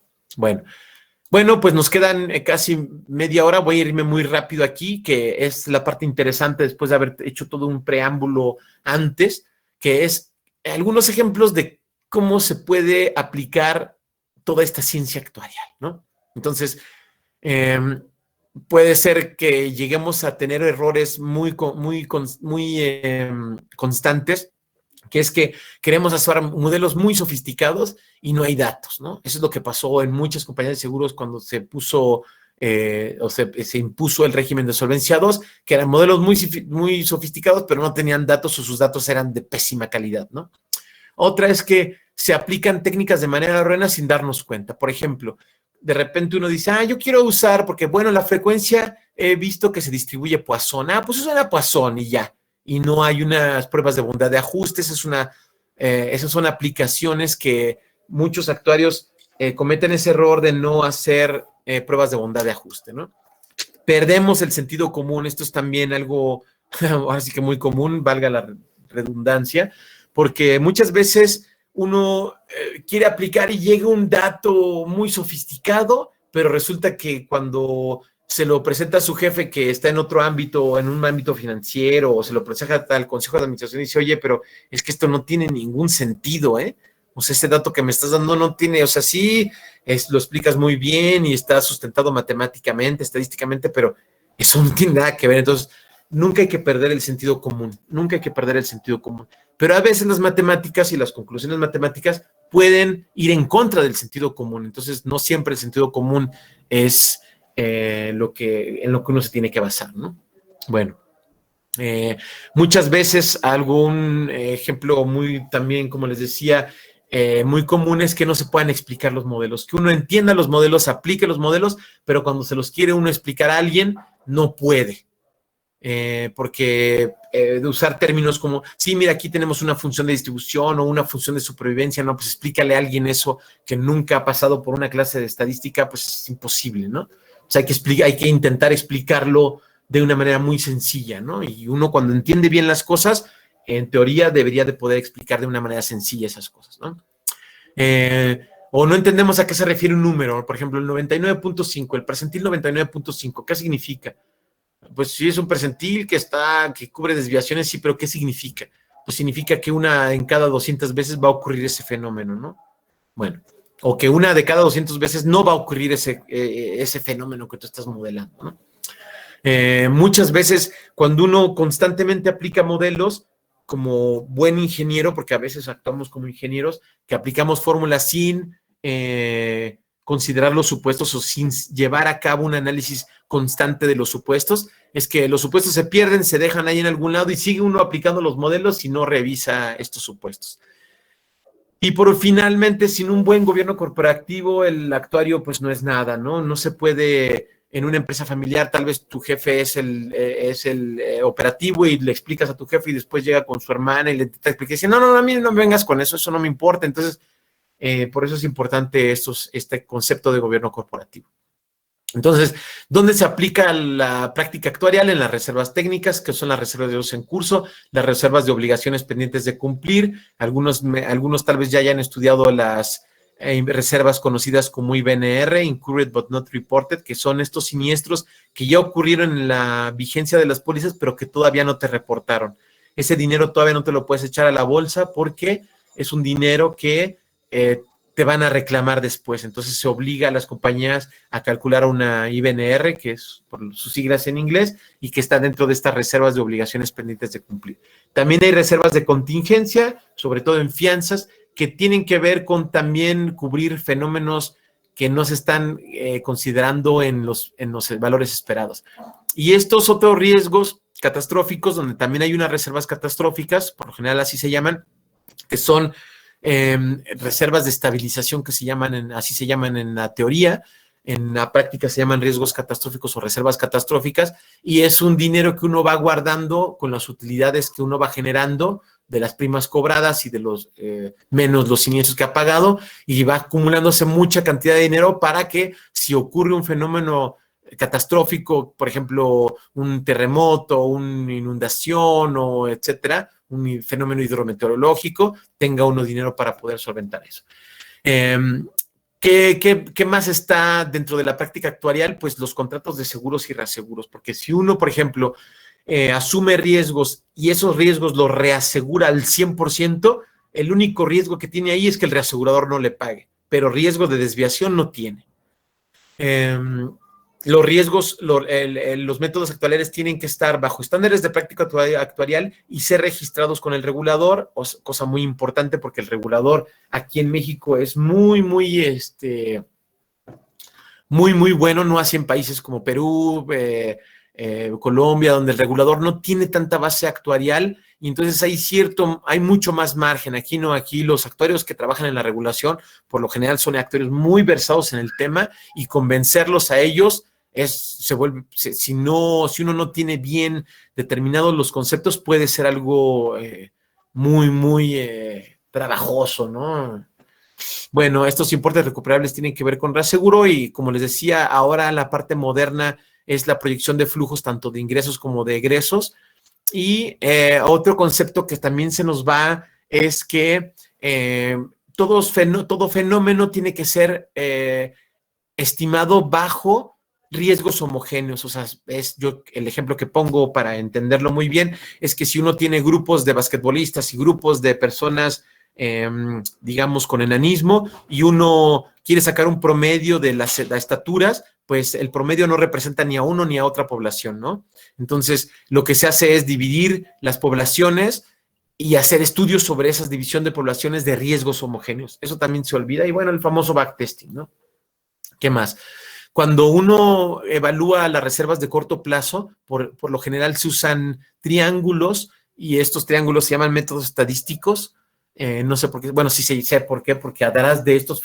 Bueno, pues nos quedan casi media hora, voy a irme muy rápido aquí, que es la parte interesante después de haber hecho todo un preámbulo antes, que es algunos ejemplos de cómo se puede aplicar toda esta ciencia actuarial, ¿no? Entonces, puede ser que lleguemos a tener errores muy constantes, que es que queremos hacer modelos muy sofisticados y no hay datos, ¿no? Eso es lo que pasó en muchas compañías de seguros cuando se puso se impuso el régimen de solvencia 2, que eran modelos muy sofisticados, pero no tenían datos o sus datos eran de pésima calidad, ¿no? Otra es que se aplican técnicas de manera errónea sin darnos cuenta. Por ejemplo, de repente uno dice, yo quiero usar, porque bueno, la frecuencia he visto que se distribuye Poisson. Pues eso era Poisson y ya. Y no hay unas pruebas de bondad de ajuste. Esas son aplicaciones que muchos actuarios cometen ese error de no hacer pruebas de bondad de ajuste, ¿no? Perdemos el sentido común. Esto es también algo, ahora sí que muy común, valga la redundancia, porque muchas veces uno quiere aplicar y llega un dato muy sofisticado, pero resulta que cuando se lo presenta a su jefe que está en otro ámbito, en un ámbito financiero, o se lo presenta al consejo de administración y dice, oye, pero es que esto no tiene ningún sentido, ¿eh? O sea, ese dato que me estás dando no tiene, o sea, sí, lo explicas muy bien y está sustentado matemáticamente, estadísticamente, pero eso no tiene nada que ver. Entonces, nunca hay que perder el sentido común, nunca hay que perder el sentido común. Pero a veces las matemáticas y las conclusiones matemáticas pueden ir en contra del sentido común. Entonces, no siempre el sentido común es en lo que uno se tiene que basar, ¿no? Bueno, muchas veces algún ejemplo muy también, como les decía, muy común es que no se puedan explicar los modelos, que uno entienda los modelos, aplique los modelos, pero cuando se los quiere uno explicar a alguien, no puede. Porque de usar términos como, sí, mira, aquí tenemos una función de distribución o una función de supervivencia, no, pues explícale a alguien eso que nunca ha pasado por una clase de estadística, pues es imposible, ¿no? O sea, hay que intentar explicarlo de una manera muy sencilla, ¿no? Y uno cuando entiende bien las cosas, en teoría debería de poder explicar de una manera sencilla esas cosas, ¿no? O no entendemos a qué se refiere un número. Por ejemplo, el 99.5, el percentil 99.5, ¿qué significa? Pues sí, es un percentil que cubre desviaciones, sí, pero ¿qué significa? Pues significa que una en cada 200 veces va a ocurrir ese fenómeno, ¿no? Bueno, o que una de cada 200 veces no va a ocurrir ese fenómeno que tú estás modelando, ¿no? Muchas veces, cuando uno constantemente aplica modelos, como buen ingeniero, porque a veces actuamos como ingenieros, que aplicamos fórmulas sin considerar los supuestos o sin llevar a cabo un análisis constante de los supuestos, es que los supuestos se pierden, se dejan ahí en algún lado y sigue uno aplicando los modelos y no revisa estos supuestos. Y finalmente, sin un buen gobierno corporativo, el actuario pues no es nada, ¿no? No se puede, en una empresa familiar, tal vez tu jefe es el operativo y le explicas a tu jefe y después llega con su hermana y le intenta explicar y dice, no, a mí no me vengas con eso no me importa. Entonces, por eso es importante este concepto de gobierno corporativo. Entonces, ¿dónde se aplica la práctica actuarial? En las reservas técnicas, que son las reservas de uso en curso, las reservas de obligaciones pendientes de cumplir. Algunos tal vez ya hayan estudiado las reservas conocidas como IBNR, Incurred but Not Reported, que son estos siniestros que ya ocurrieron en la vigencia de las pólizas, pero que todavía no te reportaron. Ese dinero todavía no te lo puedes echar a la bolsa porque es un dinero que te van a reclamar después. Entonces se obliga a las compañías a calcular una IBNR, que es por sus siglas en inglés, y que está dentro de estas reservas de obligaciones pendientes de cumplir. También hay reservas de contingencia, sobre todo en fianzas, que tienen que ver con también cubrir fenómenos que no se están considerando en los valores esperados. Y estos otros riesgos catastróficos, donde también hay unas reservas catastróficas, por lo general así se llaman, que son reservas de estabilización, que así se llaman en la teoría. En la práctica se llaman riesgos catastróficos o reservas catastróficas, y es un dinero que uno va guardando con las utilidades que uno va generando de las primas cobradas y de los menos los siniestros que ha pagado, y va acumulándose mucha cantidad de dinero para que si ocurre un fenómeno catastrófico, por ejemplo, un terremoto, una inundación o etcétera, un fenómeno hidrometeorológico, tenga uno dinero para poder solventar eso. ¿Qué más está dentro de la práctica actuarial? Pues los contratos de seguros y reaseguros, porque si uno, por ejemplo, asume riesgos y esos riesgos los reasegura al 100%, el único riesgo que tiene ahí es que el reasegurador no le pague, pero riesgo de desviación no tiene. Los riesgos, los métodos actuariales tienen que estar bajo estándares de práctica actuarial y ser registrados con el regulador, cosa muy importante porque el regulador aquí en México es muy bueno, no así en países como Perú, Colombia, donde el regulador no tiene tanta base actuarial y entonces hay mucho más margen. Aquí no, aquí los actuarios que trabajan en la regulación por lo general son actuarios muy versados en el tema y convencerlos a ellos si uno no tiene bien determinados los conceptos, puede ser algo muy trabajoso, ¿no? Bueno, estos importes recuperables tienen que ver con reaseguro y, como les decía, ahora la parte moderna es la proyección de flujos tanto de ingresos como de egresos. Y otro concepto que también se nos va es que todo fenómeno tiene que ser estimado bajo riesgos homogéneos. O sea, el ejemplo que pongo para entenderlo muy bien es que si uno tiene grupos de basquetbolistas y grupos de personas, digamos, con enanismo, y uno quiere sacar un promedio de las estaturas, pues el promedio no representa ni a uno ni a otra población, ¿no? Entonces, lo que se hace es dividir las poblaciones y hacer estudios sobre esa división de poblaciones de riesgos homogéneos. Eso también se olvida. Y bueno, el famoso backtesting, ¿no? ¿Qué más? Cuando uno evalúa las reservas de corto plazo, por lo general se usan triángulos y estos triángulos se llaman métodos estadísticos. No sé por qué, bueno, sí sé por qué, porque atrás de estos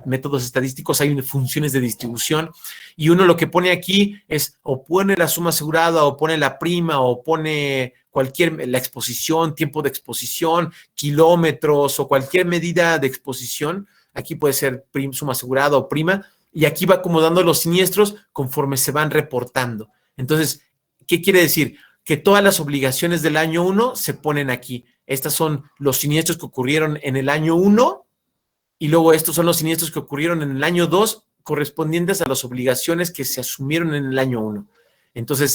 métodos estadísticos hay funciones de distribución y uno lo que pone aquí es o pone la suma asegurada o pone la prima o pone la exposición, tiempo de exposición, kilómetros o cualquier medida de exposición. Aquí puede ser suma asegurada o prima. Y aquí va acomodando los siniestros conforme se van reportando. Entonces, ¿qué quiere decir? Que todas las obligaciones del año 1 se ponen aquí. Estos son los siniestros que ocurrieron en el año 1 y luego estos son los siniestros que ocurrieron en el año 2 correspondientes a las obligaciones que se asumieron en el año 1. Entonces,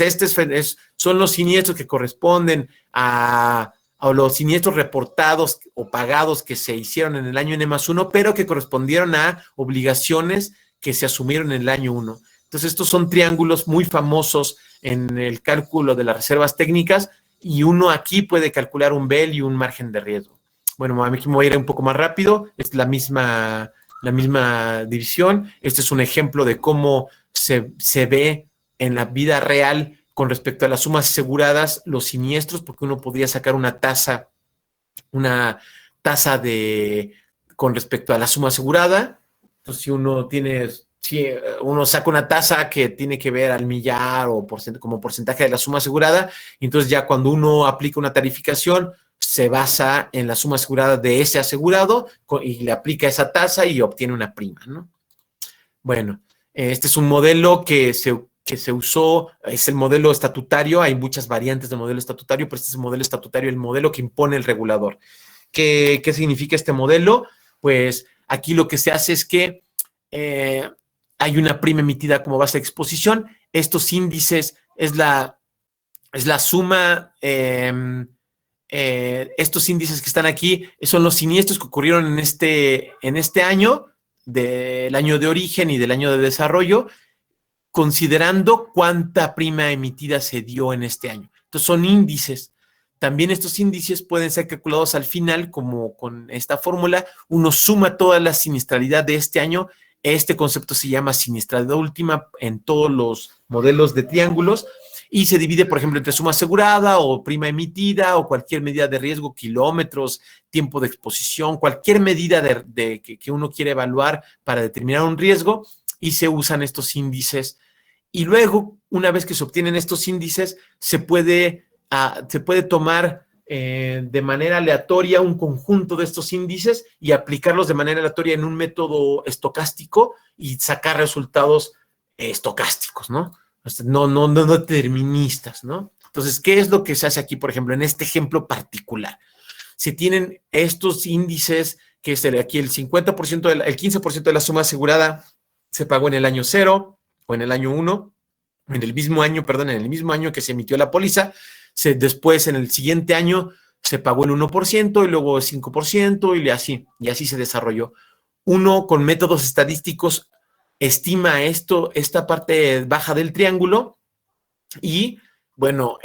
son los siniestros que corresponden a los siniestros reportados o pagados que se hicieron en el año N+1, pero que correspondieron a obligaciones que se asumieron en el año 1. Entonces, estos son triángulos muy famosos en el cálculo de las reservas técnicas y uno aquí puede calcular un BEL y un margen de riesgo. Bueno, aquí me voy a ir un poco más rápido. Es la misma división. Este es un ejemplo de cómo se ve en la vida real con respecto a las sumas aseguradas, los siniestros, porque uno podría sacar una tasa con respecto a la suma asegurada. Entonces, si uno saca una tasa que tiene que ver al millar o como porcentaje de la suma asegurada, entonces ya cuando uno aplica una tarificación, se basa en la suma asegurada de ese asegurado y le aplica esa tasa y obtiene una prima, ¿no? Bueno, este es un modelo que se usó, es el modelo estatutario, hay muchas variantes del modelo estatutario, pero este es el modelo estatutario, el modelo que impone el regulador. ¿Qué significa este modelo? Pues aquí lo que se hace es que hay una prima emitida como base de exposición. Estos índices es la suma, estos índices que están aquí son los siniestros que ocurrieron en este año, del año de origen y del año de desarrollo, considerando cuánta prima emitida se dio en este año. Entonces son índices. También estos índices pueden ser calculados al final, como con esta fórmula. Uno suma toda la siniestralidad de este año. Este concepto se llama siniestralidad última en todos los modelos de triángulos y se divide, por ejemplo, entre suma asegurada o prima emitida o cualquier medida de riesgo, kilómetros, tiempo de exposición, cualquier medida que uno quiere evaluar para determinar un riesgo, y se usan estos índices. Y luego, una vez que se obtienen estos índices, se puede tomar de manera aleatoria un conjunto de estos índices y aplicarlos de manera aleatoria en un método estocástico y sacar resultados estocásticos, ¿no? No deterministas, ¿no? Entonces, ¿qué es lo que se hace aquí, por ejemplo, en este ejemplo particular? Si tienen estos índices, que es aquí el 50%, el 15% de la suma asegurada se pagó en el año 0 o en el año 1, en el mismo año que se emitió la póliza. Después, en el siguiente año, se pagó el 1% y luego el 5% y así se desarrolló. Uno, con métodos estadísticos, estima esta parte baja del triángulo y, bueno,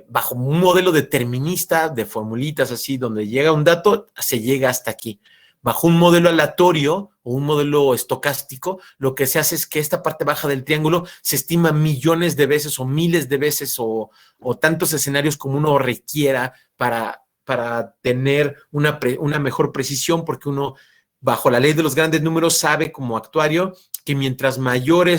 bajo un modelo determinista de formulitas así, donde llega un dato, se llega hasta aquí. Bajo un modelo aleatorio o un modelo estocástico, lo que se hace es que esta parte baja del triángulo se estima millones de veces o miles de veces o tantos escenarios como uno requiera para tener una mejor precisión, porque uno, bajo la ley de los grandes números, sabe como actuario que mientras mayor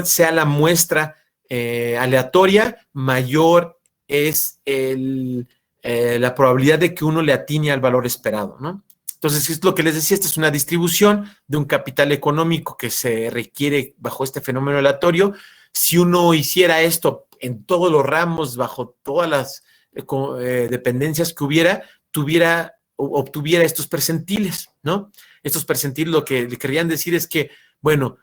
sea la muestra aleatoria, mayor es la probabilidad de que uno le atine al valor esperado, ¿no? Entonces, es lo que les decía, esta es una distribución de un capital económico que se requiere bajo este fenómeno aleatorio. Si uno hiciera esto en todos los ramos, bajo todas las dependencias que obtuviera estos percentiles, ¿no? Estos percentiles lo que le querían decir es que, bueno,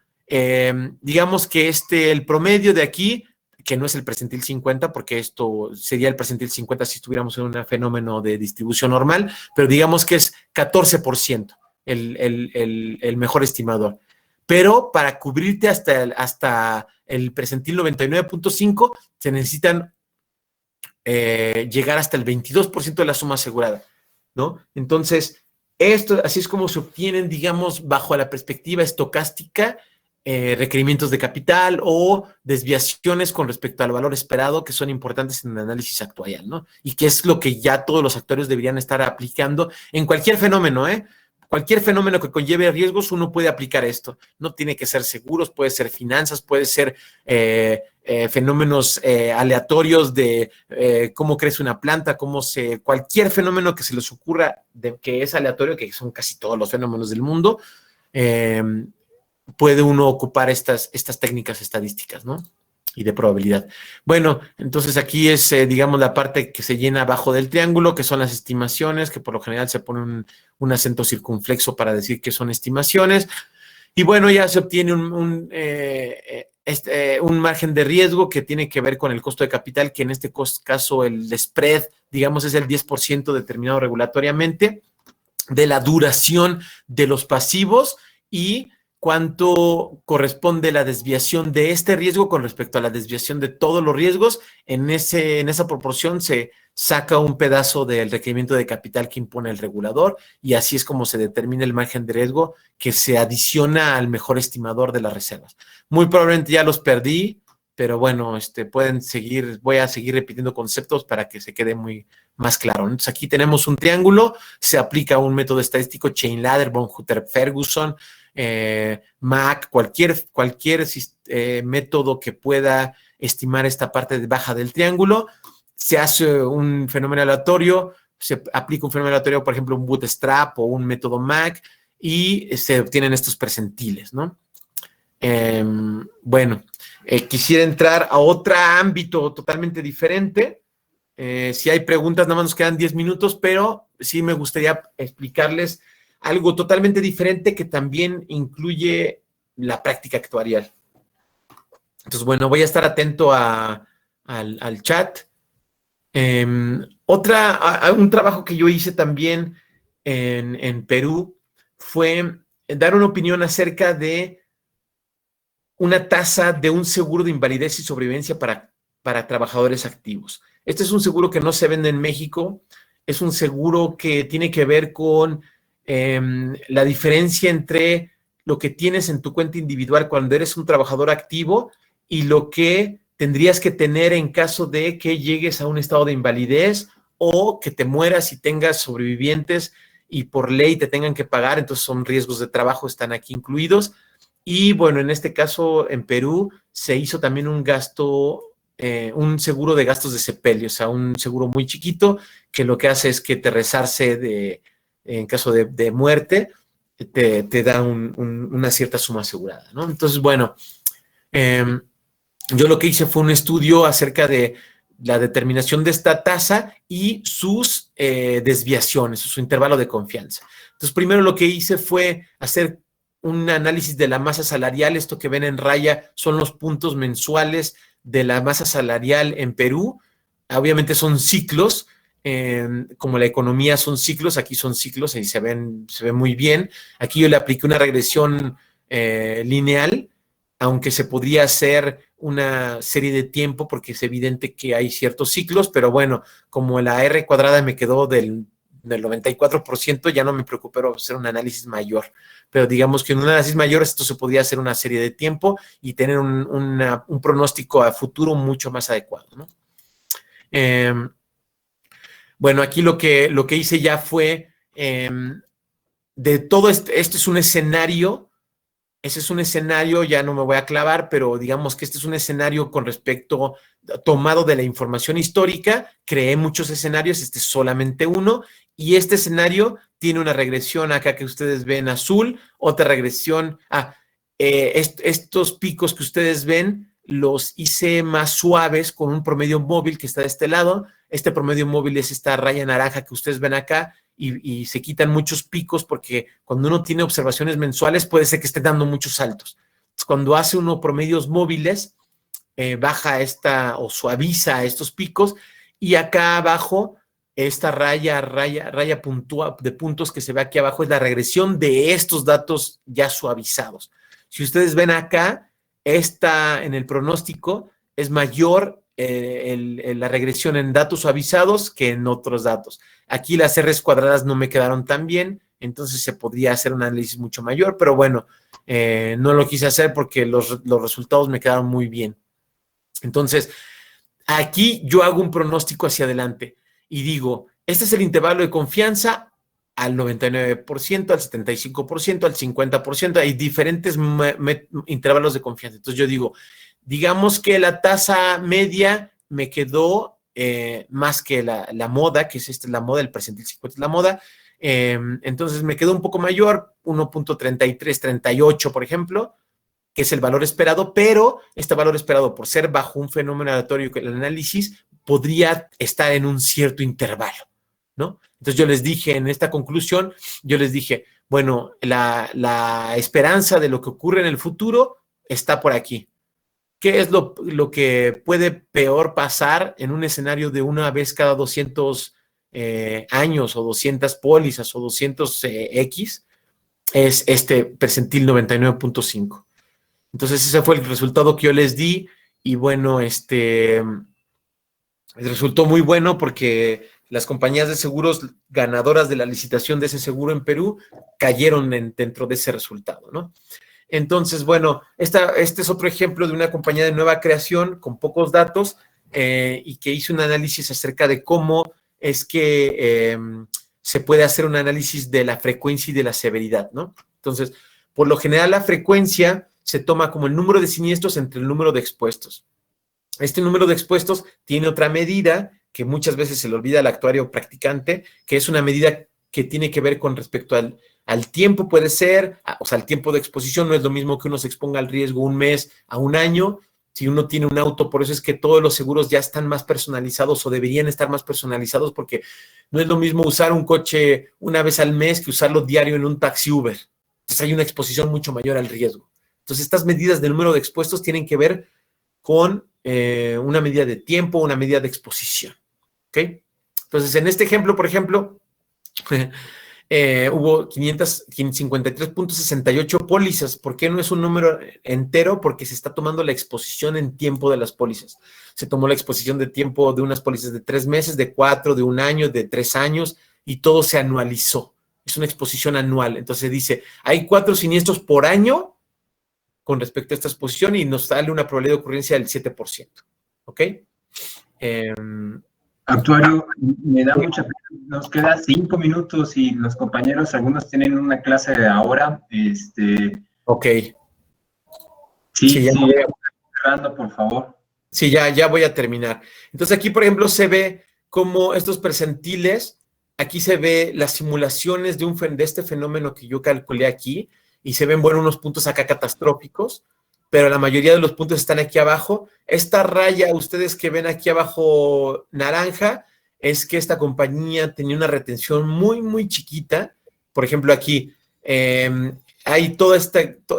digamos que el promedio de aquí, que no es el percentil 50, porque esto sería el percentil 50 si estuviéramos en un fenómeno de distribución normal, pero digamos que es 14% el mejor estimador. Pero para cubrirte hasta el percentil 99.5 se necesitan llegar hasta el 22% de la suma asegurada, ¿no? Entonces, así es como se obtienen, digamos, bajo la perspectiva estocástica, requerimientos de capital o desviaciones con respecto al valor esperado que son importantes en el análisis actuarial, ¿no? Y que es lo que ya todos los actores deberían estar aplicando en cualquier fenómeno, ¿eh? Cualquier fenómeno que conlleve riesgos, uno puede aplicar esto. No tiene que ser seguros, puede ser finanzas, puede ser fenómenos aleatorios de cómo crece una planta, cualquier fenómeno que se les ocurra que es aleatorio, que son casi todos los fenómenos del mundo, puede uno ocupar estas técnicas estadísticas, ¿no? y de probabilidad. Bueno, entonces aquí es, digamos, la parte que se llena abajo del triángulo, que son las estimaciones, que por lo general se pone un acento circunflexo para decir que son estimaciones. Y bueno, ya se obtiene un margen de riesgo que tiene que ver con el costo de capital, que en este caso el spread, digamos, es el 10% determinado regulatoriamente de la duración de los pasivos y cuánto corresponde la desviación de este riesgo con respecto a la desviación de todos los riesgos. En esa proporción se saca un pedazo del requerimiento de capital que impone el regulador y así es como se determina el margen de riesgo que se adiciona al mejor estimador de las reservas. Muy probablemente ya los perdí, pero bueno, pueden seguir, voy a seguir repitiendo conceptos para que se quede más claro. Entonces aquí tenemos un triángulo, se aplica un método estadístico, Chain-Ladder, Bonhoeffer-Ferguson, MAC, cualquier método que pueda estimar esta parte baja del triángulo. Se hace un fenómeno aleatorio, se aplica un fenómeno aleatorio, por ejemplo, un bootstrap o un método MAC, y se obtienen estos percentiles, ¿no? Bueno, quisiera entrar a otro ámbito totalmente diferente. Si hay preguntas, nada más nos quedan 10 minutos, pero sí me gustaría explicarles algo totalmente diferente que también incluye la práctica actuarial. Entonces, bueno, voy a estar atento al chat. Un trabajo que yo hice también en Perú fue dar una opinión acerca de una tasa de un seguro de invalidez y sobrevivencia para trabajadores activos. Este es un seguro que no se vende en México, es un seguro que tiene que ver con la diferencia entre lo que tienes en tu cuenta individual cuando eres un trabajador activo y lo que tendrías que tener en caso de que llegues a un estado de invalidez o que te mueras y tengas sobrevivientes y por ley te tengan que pagar, entonces son riesgos de trabajo, están aquí incluidos. Y bueno, en este caso en Perú se hizo también un seguro de gastos de sepelio, o sea, un seguro muy chiquito que lo que hace es que te resarce en caso de muerte, te da una cierta suma asegurada, ¿no? Entonces, bueno, yo lo que hice fue un estudio acerca de la determinación de esta tasa y sus desviaciones, su intervalo de confianza. Entonces, primero lo que hice fue hacer un análisis de la masa salarial. Esto que ven en raya son los puntos mensuales de la masa salarial en Perú. Obviamente son ciclos, como la economía son ciclos, aquí son ciclos y se ve muy bien. Aquí yo le apliqué una regresión lineal, aunque se podría hacer una serie de tiempo porque es evidente que hay ciertos ciclos, pero bueno, como la R cuadrada me quedó del 94%, ya no me preocupé por hacer un análisis mayor. Pero digamos que en un análisis mayor esto se podría hacer una serie de tiempo y tener un pronóstico a futuro mucho más adecuado, ¿no? Bueno, aquí lo que hice ya fue, de todo esto es un escenario. Ese es un escenario, ya no me voy a clavar, pero digamos que este es un escenario con respecto, tomado de la información histórica. Creé muchos escenarios, este es solamente uno, y este escenario tiene una regresión acá que ustedes ven azul, otra regresión, estos picos que ustedes ven los hice más suaves con un promedio móvil que está de este lado. Este promedio móvil es esta raya naranja que ustedes ven acá, y se quitan muchos picos porque cuando uno tiene observaciones mensuales puede ser que esté dando muchos saltos. Entonces, cuando hace uno promedios móviles, baja o suaviza estos picos, y acá abajo, esta raya de puntos que se ve aquí abajo es la regresión de estos datos ya suavizados. Si ustedes ven acá, en el pronóstico es mayor la regresión en datos suavizados que en otros datos. Aquí las R's cuadradas no me quedaron tan bien, entonces se podría hacer un análisis mucho mayor, pero bueno, no lo quise hacer porque los resultados me quedaron muy bien. Entonces, aquí yo hago un pronóstico hacia adelante y digo, este es el intervalo de confianza al 99%, al 75%, al 50%, hay diferentes intervalos de confianza. Entonces yo digo, digamos que la tasa media me quedó más que la moda, que es la moda, el percentil 50 es la moda, entonces me quedó un poco mayor, 1.3338, por ejemplo, que es el valor esperado, pero este valor esperado, por ser bajo un fenómeno aleatorio que el análisis, podría estar en un cierto intervalo, ¿no? Entonces yo les dije en esta conclusión, yo les dije, bueno, la esperanza de lo que ocurre en el futuro está por aquí. ¿Qué es lo que puede peor pasar en un escenario de una vez cada 200 años o 200 pólizas o 200 X? Es este percentil 99.5. Entonces ese fue el resultado que yo les di y bueno, resultó muy bueno porque las compañías de seguros ganadoras de la licitación de ese seguro en Perú cayeron dentro de ese resultado, ¿no? Entonces, bueno, este es otro ejemplo de una compañía de nueva creación con pocos datos y que hizo un análisis acerca de cómo es que se puede hacer un análisis de la frecuencia y de la severidad, ¿no? Entonces, por lo general, la frecuencia se toma como el número de siniestros entre el número de expuestos. Este número de expuestos tiene otra medida que muchas veces se le olvida al actuario practicante, que es una medida que tiene que ver con respecto al tiempo, puede ser, o sea, el tiempo de exposición no es lo mismo que uno se exponga al riesgo un mes a un año. Si uno tiene un auto, por eso es que todos los seguros ya están más personalizados o deberían estar más personalizados, porque no es lo mismo usar un coche una vez al mes que usarlo diario en un taxi Uber. Entonces hay una exposición mucho mayor al riesgo. Entonces estas medidas del número de expuestos tienen que ver con una medida de tiempo, una medida de exposición. ¿Ok? Entonces, en este ejemplo, por ejemplo, hubo 553.68 pólizas. ¿Por qué no es un número entero? Porque se está tomando la exposición en tiempo de las pólizas. Se tomó la exposición de tiempo de unas pólizas de 3 meses, de 4, de 1 año, de 3 años, y todo se anualizó. Es una exposición anual. Entonces dice, hay 4 siniestros por año con respecto a esta exposición y nos sale una probabilidad de ocurrencia del 7%. ¿Ok? Actuario, me da mucha pena. Nos queda 5 minutos y los compañeros, algunos tienen una clase de ahora. Ok. Sí, ya cerrando, por favor. Sí, ya voy a terminar. Entonces aquí, por ejemplo, se ve cómo estos percentiles, aquí se ve las simulaciones de este fenómeno que yo calculé aquí, y se ven, bueno, unos puntos acá catastróficos, pero la mayoría de los puntos están aquí abajo. Esta raya, ustedes que ven aquí abajo naranja, es que esta compañía tenía una retención muy, muy chiquita. Por ejemplo, aquí hay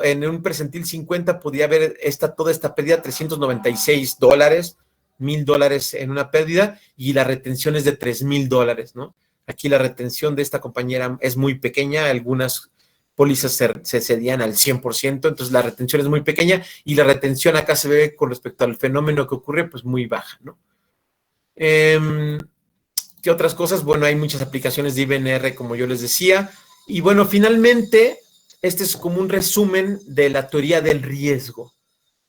en un percentil 50 podía haber toda esta pérdida, $396, $1,000 en una pérdida, y la retención es de $3,000, ¿no? Aquí la retención de esta compañía es muy pequeña, algunas pólizas se cedían al 100%, entonces la retención es muy pequeña y la retención acá se ve con respecto al fenómeno que ocurre, pues muy baja, ¿no? ¿Qué otras cosas? Bueno, hay muchas aplicaciones de IBNR, como yo les decía, y bueno, finalmente, este es como un resumen de la teoría del riesgo.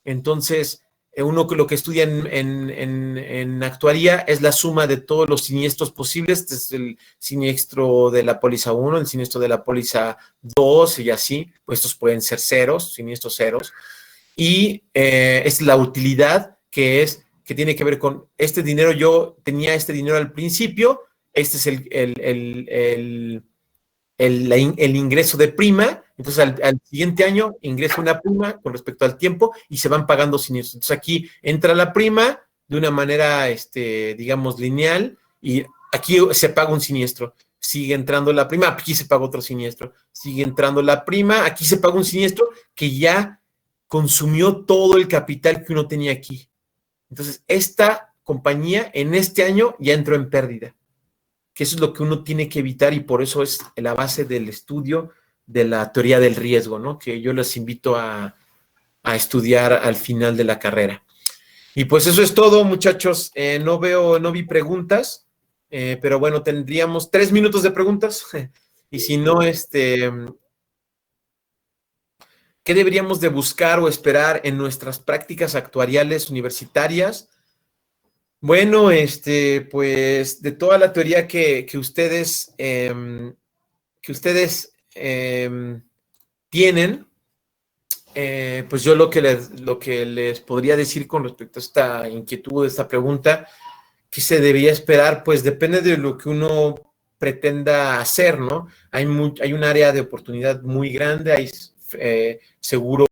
Entonces, uno lo que estudia en actuaría es la suma de todos los siniestros posibles, desde el siniestro de la póliza 1, el siniestro de la póliza 2 y así, pues estos pueden ser ceros, siniestros ceros, y es la utilidad que tiene que ver con este dinero. Yo tenía este dinero al principio, este es el ingreso de prima, entonces al siguiente año ingresa una prima con respecto al tiempo y se van pagando siniestros. Entonces aquí entra la prima de una manera, digamos, lineal, y aquí se paga un siniestro. Sigue entrando la prima, aquí se paga otro siniestro. Sigue entrando la prima, aquí se paga un siniestro que ya consumió todo el capital que uno tenía aquí. Entonces, esta compañía en este año ya entró en pérdida, que eso es lo que uno tiene que evitar, y por eso es la base del estudio de la teoría del riesgo, ¿no? Que yo les invito a estudiar al final de la carrera. Y pues eso es todo, muchachos. No vi preguntas, pero bueno, tendríamos 3 minutos de preguntas. Y si no, ¿qué deberíamos de buscar o esperar en nuestras prácticas actuariales universitarias? Bueno, pues de toda la teoría que ustedes tienen, pues yo lo que les podría decir con respecto a esta inquietud, esta pregunta, ¿qué se debería esperar? Pues depende de lo que uno pretenda hacer, ¿no? Hay un área de oportunidad muy grande, hay seguro